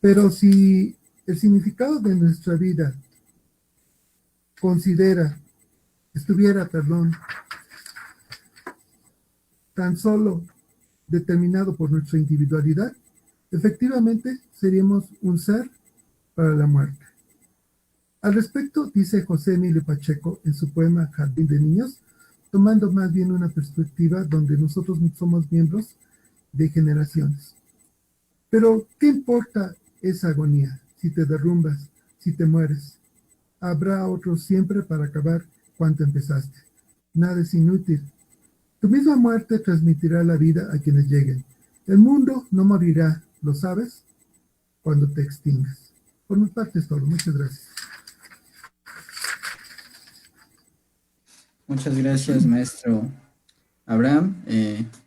Pero si el significado de nuestra vida estuviera tan solo determinado por nuestra individualidad, efectivamente seríamos un ser para la muerte. Al respecto, dice José Emilio Pacheco en su poema Jardín de Niños, tomando más bien una perspectiva donde nosotros somos miembros de generaciones. Pero, ¿qué importa esa agonía? Si te derrumbas, si te mueres, habrá otro siempre para acabar cuanto empezaste. Nada es inútil. Tu misma muerte transmitirá la vida a quienes lleguen. El mundo no morirá, ¿lo sabes? Cuando te extingas. Por mi parte es todo. Muchas gracias. Muchas gracias, maestro Abraham.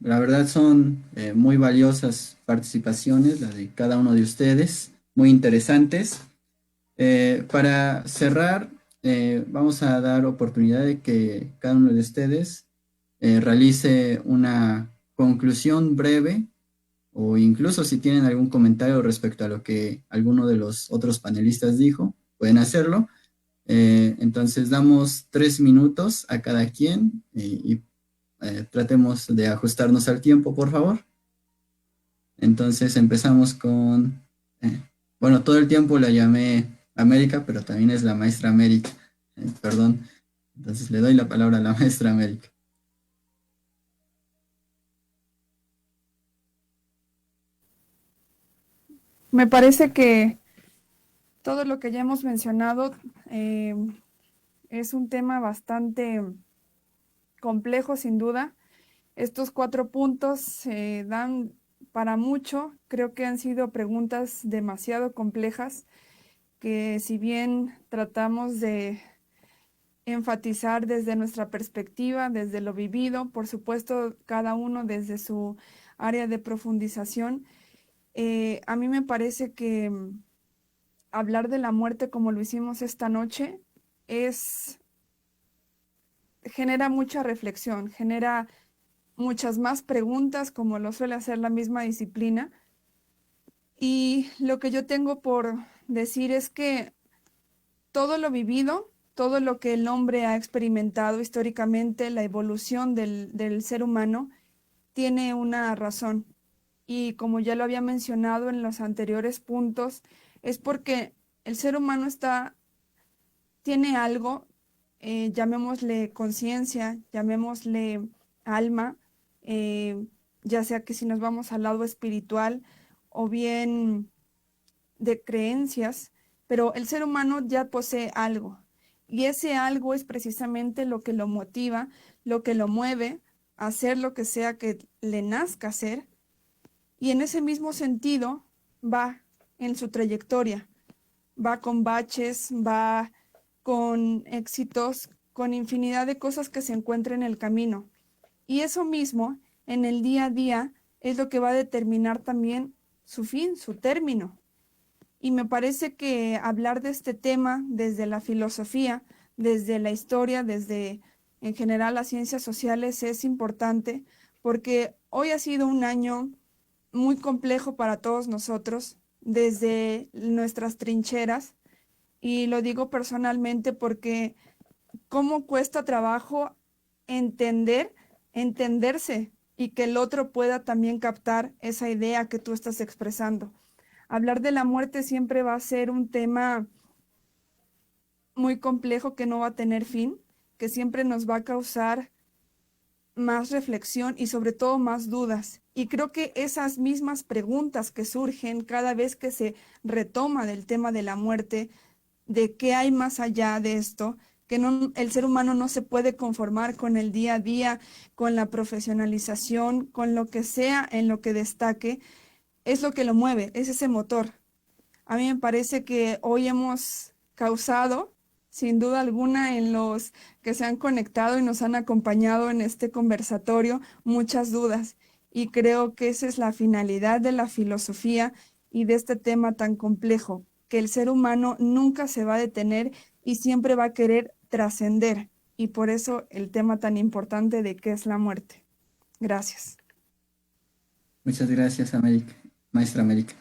La verdad son muy valiosas participaciones, la de cada uno de ustedes, muy interesantes. Para cerrar, vamos a dar oportunidad de que cada uno de ustedes realice una conclusión breve o incluso si tienen algún comentario respecto a lo que alguno de los otros panelistas dijo, pueden hacerlo. Entonces damos 3 minutos a cada quien y tratemos de ajustarnos al tiempo, por favor. Entonces empezamos con Bueno, todo el tiempo la llamé América, pero también es la maestra América. Perdón. Entonces le doy la palabra a la maestra América. Me parece que todo lo que ya hemos mencionado eh, es un tema bastante complejo, sin duda. Estos 4 puntos dan para mucho. Creo que han sido preguntas demasiado complejas que, si bien tratamos de enfatizar desde nuestra perspectiva, desde lo vivido, por supuesto, cada uno desde su área de profundización, a mí me parece que hablar de la muerte como lo hicimos esta noche es genera mucha reflexión, genera muchas más preguntas, como lo suele hacer la misma disciplina. Y lo que yo tengo por decir es que todo lo vivido, todo lo que el hombre ha experimentado históricamente, la evolución del ser humano, tiene una razón. Y como ya lo había mencionado en los anteriores puntos, es porque el ser humano tiene algo, llamémosle conciencia, llamémosle alma, eh, ya sea que si nos vamos al lado espiritual o bien de creencias, pero el ser humano ya posee algo y ese algo es precisamente lo que lo motiva, lo que lo mueve a hacer lo que sea que le nazca hacer, y en ese mismo sentido va en su trayectoria, va con baches, va con éxitos, con infinidad de cosas que se encuentran en el camino. Y eso mismo, en el día a día, es lo que va a determinar también su fin, su término. Y me parece que hablar de este tema desde la filosofía, desde la historia, desde en general las ciencias sociales es importante porque hoy ha sido un año muy complejo para todos nosotros desde nuestras trincheras, y lo digo personalmente porque cómo cuesta trabajo entender, entenderse y que el otro pueda también captar esa idea que tú estás expresando. Hablar de la muerte siempre va a ser un tema muy complejo que no va a tener fin, que siempre nos va a causar más reflexión y sobre todo más dudas. Y creo que esas mismas preguntas que surgen cada vez que se retoma del tema de la muerte, de qué hay más allá de esto, que no, el ser humano no se puede conformar con el día a día, con la profesionalización, con lo que sea en lo que destaque, es lo que lo mueve, es ese motor. A mí me parece que hoy hemos causado, sin duda alguna, en los que se han conectado y nos han acompañado en este conversatorio, muchas dudas. Y creo que esa es la finalidad de la filosofía y de este tema tan complejo, que el ser humano nunca se va a detener y siempre va a querer trascender. Y por eso el tema tan importante de qué es la muerte. Gracias. Muchas gracias, América, maestra América.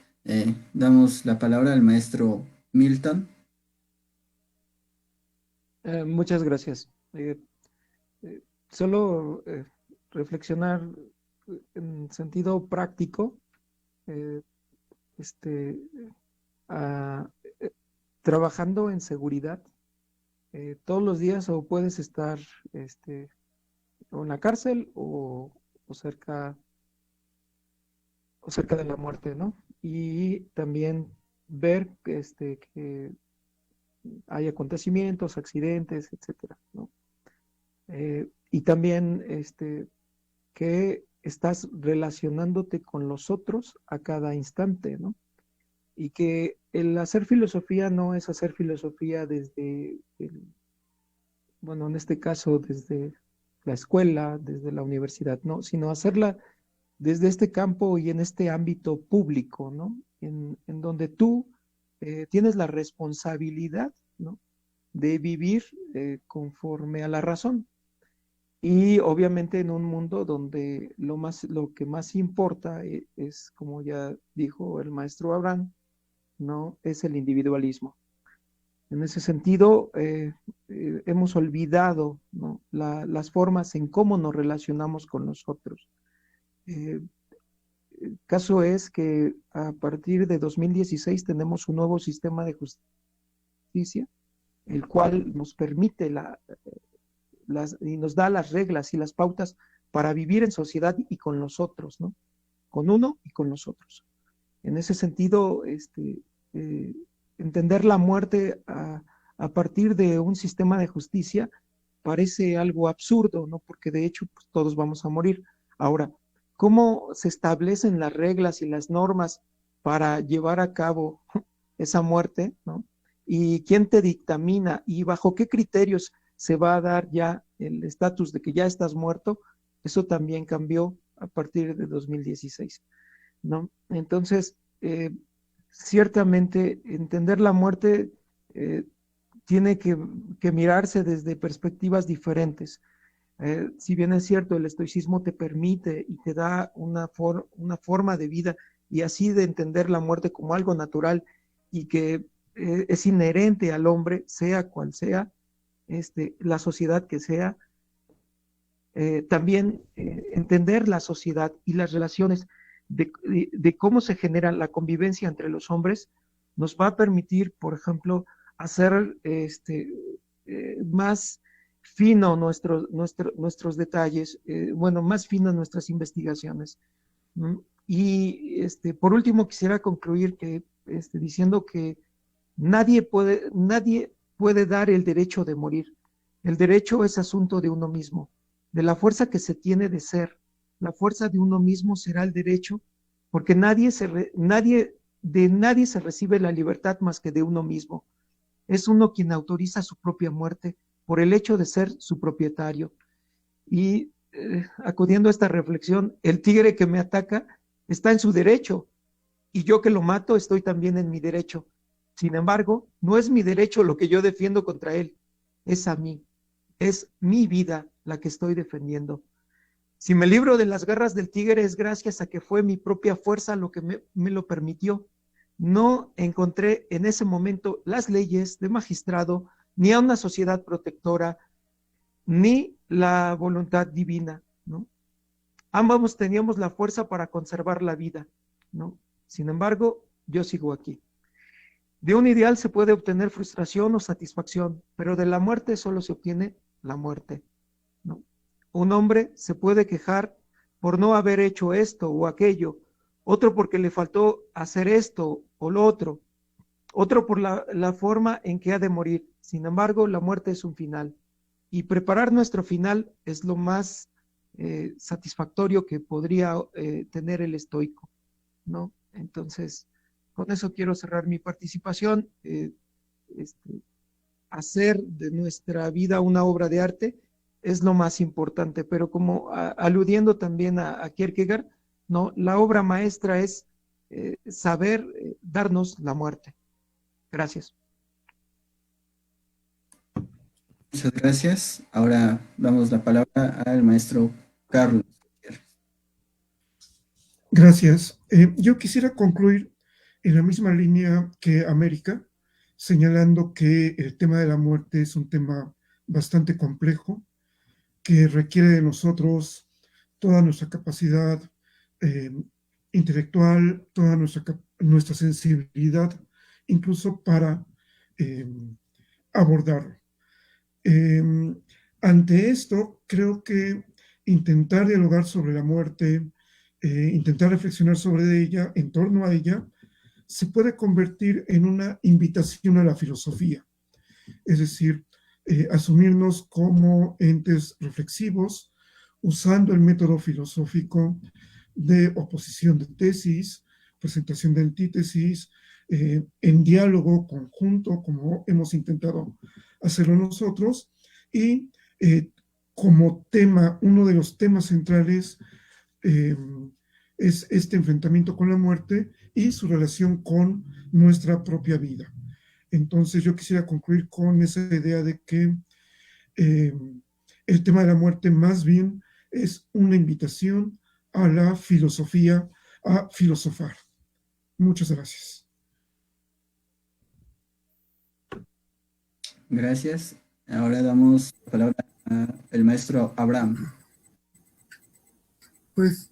Damos la palabra al maestro Milton. Muchas gracias. Solo reflexionar en sentido práctico, eh, este, ah, eh, trabajando en seguridad, todos los días o puedes estar o en la cárcel o cerca de la muerte, ¿no? Y también ver que hay acontecimientos, accidentes, etcétera, ¿no? Y también que estás relacionándote con los otros a cada instante, ¿no? Y que el hacer filosofía no es hacer filosofía bueno, en este caso desde la escuela, desde la universidad, ¿no? Sino hacerla desde este campo y en este ámbito público, ¿no? En donde tú tienes la responsabilidad, ¿no? De vivir conforme a la razón. Y obviamente en un mundo donde lo que más importa es, como ya dijo el maestro Abraham, ¿no? Es el individualismo. En ese sentido, hemos olvidado, ¿no? Las formas en cómo nos relacionamos con los otros. Eh, el caso es que a partir de 2016 tenemos un nuevo sistema de justicia, el cual nos permite y nos da las reglas y las pautas para vivir en sociedad y con los otros, ¿no? Con uno y con los otros. En ese sentido, entender la muerte a partir de un sistema de justicia parece algo absurdo, ¿no? Porque de hecho pues, todos vamos a morir. Ahora, ¿cómo se establecen las reglas y las normas para llevar a cabo esa muerte, ¿no? ¿Y quién te dictamina y bajo qué criterios se va a dar ya el estatus de que ya estás muerto? Eso también cambió a partir de 2016, ¿no? Entonces, ciertamente entender la muerte tiene que mirarse desde perspectivas diferentes. Si bien es cierto, el estoicismo te permite y te da una forma de vida y así de entender la muerte como algo natural y que es inherente al hombre, sea cual sea la sociedad que sea, también entender la sociedad y las relaciones de cómo se genera la convivencia entre los hombres, nos va a permitir, por ejemplo, hacer más fino nuestros detalles, bueno, más finas nuestras investigaciones. ¿No? Y por último quisiera concluir que, diciendo que nadie puede dar el derecho de morir. El derecho es asunto de uno mismo, de la fuerza que se tiene de ser. La fuerza de uno mismo será el derecho, porque de nadie se recibe la libertad más que de uno mismo. Es uno quien autoriza su propia muerte por el hecho de ser su propietario. Y acudiendo a esta reflexión, el tigre que me ataca está en su derecho y yo que lo mato estoy también en mi derecho. Sin embargo, no es mi derecho lo que yo defiendo contra él, es a mí, es mi vida la que estoy defendiendo. Si me libro de las garras del tigre es gracias a que fue mi propia fuerza lo que me lo permitió. No encontré en ese momento las leyes de magistrado, ni a una sociedad protectora, ni la voluntad divina, ¿no? Ambos teníamos la fuerza para conservar la vida, ¿no? Sin embargo, yo sigo aquí. De un ideal se puede obtener frustración o satisfacción, pero de la muerte solo se obtiene la muerte, ¿no? Un hombre se puede quejar por no haber hecho esto o aquello, otro porque le faltó hacer esto o lo otro por la forma en que ha de morir. Sin embargo, la muerte es un final y preparar nuestro final es lo más satisfactorio que podría tener el estoico, ¿no? Entonces, con eso quiero cerrar mi participación. Hacer de nuestra vida una obra de arte es lo más importante, pero como aludiendo también a Kierkegaard, ¿no? La obra maestra es saber darnos la muerte. Gracias. Muchas gracias. Ahora damos la palabra al maestro Carlos. Gracias. Yo quisiera concluir en la misma línea que América, señalando que el tema de la muerte es un tema bastante complejo, que requiere de nosotros toda nuestra capacidad eh, intelectual, toda nuestra sensibilidad, incluso para eh, abordarlo. Ante esto, creo que intentar dialogar sobre la muerte, intentar reflexionar sobre ella, en torno a ella, se puede convertir en una invitación a la filosofía. Es decir, asumirnos como entes reflexivos, usando el método filosófico de oposición de tesis, presentación de antítesis, en diálogo conjunto, como hemos intentado hacerlo nosotros, y como tema, uno de los temas centrales es este enfrentamiento con la muerte y su relación con nuestra propia vida. Entonces yo quisiera concluir con esa idea de que el tema de la muerte más bien es una invitación a la filosofía, a filosofar. Muchas gracias. Gracias. Ahora damos la palabra al maestro Abraham. Pues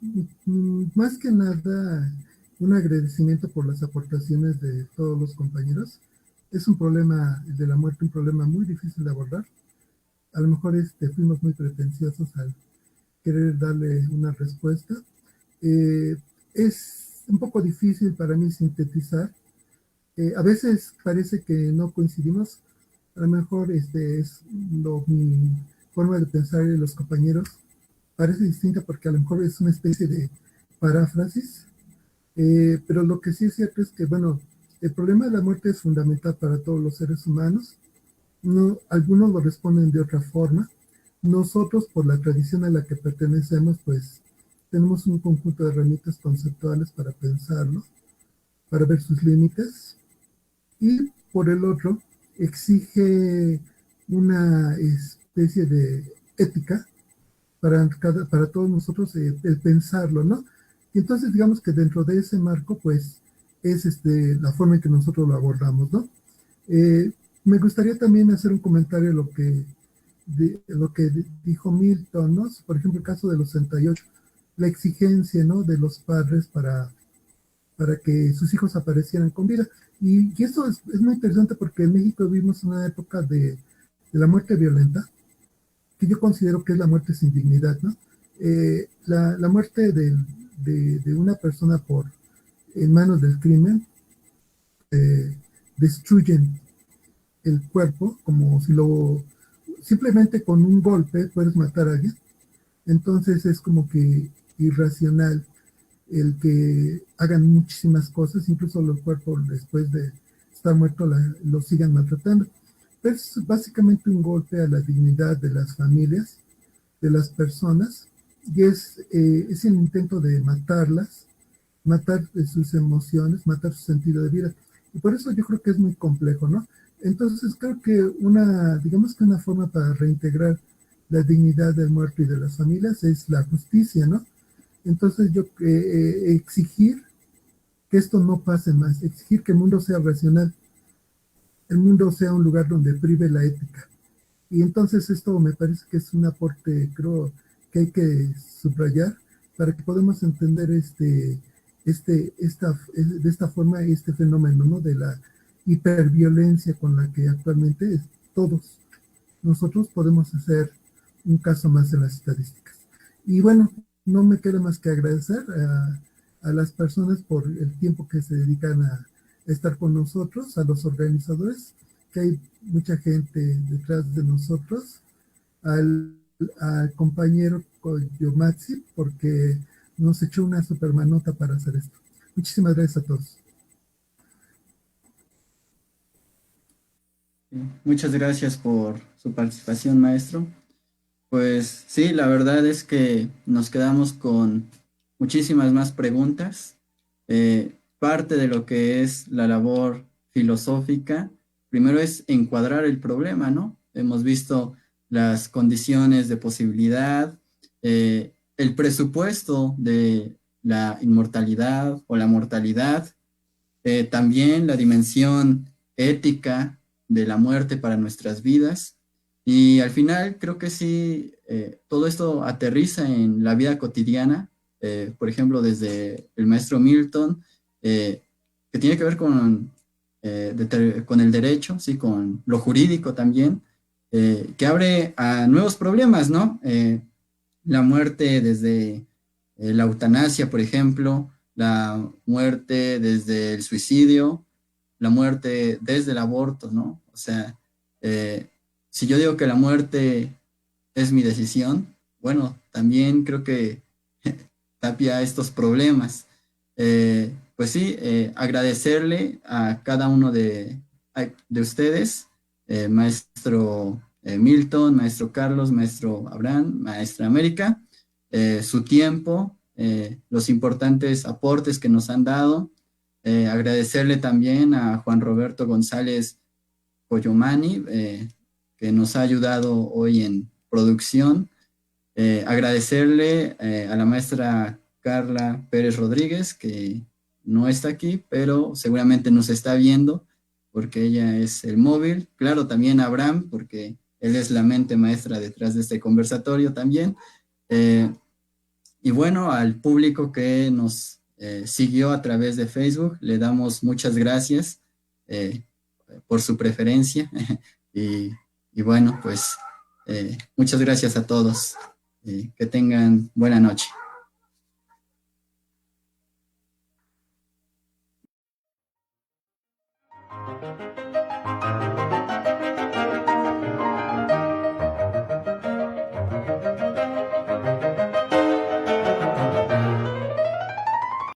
más que nada, un agradecimiento por las aportaciones de todos los compañeros. Es un problema el de la muerte, un problema muy difícil de abordar. A lo mejor fuimos muy pretenciosos al querer darle una respuesta. Es un poco difícil para mí sintetizar. A veces parece que no coincidimos. A lo mejor mi forma de pensar de los compañeros parece distinta porque a lo mejor es una especie de paráfrasis, pero lo que sí es cierto es que, bueno, el problema de la muerte es fundamental para todos los seres humanos. No, algunos lo responden de otra forma. Nosotros, por la tradición a la que pertenecemos, pues tenemos un conjunto de herramientas conceptuales para pensarlo, para ver sus límites, y por el otro, exige una especie de ética para todos nosotros el pensarlo, ¿no? Y entonces digamos que dentro de ese marco, pues, es la forma en que nosotros lo abordamos, ¿no? Eh, Me gustaría también hacer un comentario lo que dijo Milton, ¿no? Por ejemplo, el caso de los 68, la exigencia, ¿no? De los padres para que sus hijos aparecieran con vida. Y eso es muy interesante porque en México vivimos una época de la muerte violenta, que yo considero que es la muerte sin dignidad, ¿no? La muerte de una persona en manos del crimen eh, destruyen el cuerpo como si simplemente con un golpe puedes matar a alguien. Entonces es como que irracional el que hagan muchísimas cosas, incluso los cuerpos después de estar muerto lo sigan maltratando. Es básicamente un golpe a la dignidad de las familias, de las personas, y es el intento de matarlas, matar sus emociones, matar su sentido de vida. Y por eso yo creo que es muy complejo, ¿no? Entonces creo que digamos que una forma para reintegrar la dignidad del muerto y de las familias es la justicia, ¿no? Entonces exigir que esto no pase más, exigir que el mundo sea racional, el mundo sea un lugar donde prive la ética. Y entonces esto me parece que es un aporte, creo, que hay que subrayar para que podamos entender de esta forma este fenómeno, ¿no? De la hiperviolencia con la que actualmente todos nosotros podemos hacer un caso más en las estadísticas. Y bueno, no me queda más que agradecer a las personas por el tiempo que se dedican a estar con nosotros, a los organizadores, que hay mucha gente detrás de nosotros, al compañero Koyomatsi, porque nos echó una supermanota para hacer esto. Muchísimas gracias a todos. Muchas gracias por su participación, maestro. Pues sí, la verdad es que nos quedamos con muchísimas más preguntas. Parte de lo que es la labor filosófica, primero es encuadrar el problema, ¿no? Hemos visto las condiciones de posibilidad, el presupuesto de la inmortalidad o la mortalidad, también la dimensión ética de la muerte para nuestras vidas. Y al final creo que sí, todo esto aterriza en la vida cotidiana, por ejemplo, desde el maestro Milton, que tiene que ver con el derecho, ¿sí? Con lo jurídico también, que abre a nuevos problemas, ¿no? La muerte desde la eutanasia, por ejemplo, la muerte desde el suicidio, la muerte desde el aborto, ¿no? O sea, si yo digo que la muerte es mi decisión, bueno, también creo que tapia estos problemas. Pues sí, agradecerle a cada uno de ustedes, maestro Milton, maestro Carlos, maestro Abraham, maestra América, su tiempo, los importantes aportes que nos han dado. Agradecerle también a Juan Roberto González Coyomani, que nos ha ayudado hoy en producción. Agradecerle a la maestra Carla Pérez Rodríguez, que no está aquí, pero seguramente nos está viendo, porque ella es el móvil. Claro, también a Abraham, porque él es la mente maestra detrás de este conversatorio también. Y bueno, al público que nos siguió a través de Facebook, le damos muchas gracias por su preferencia. y, y bueno, pues muchas gracias a todos. Que tengan buena noche.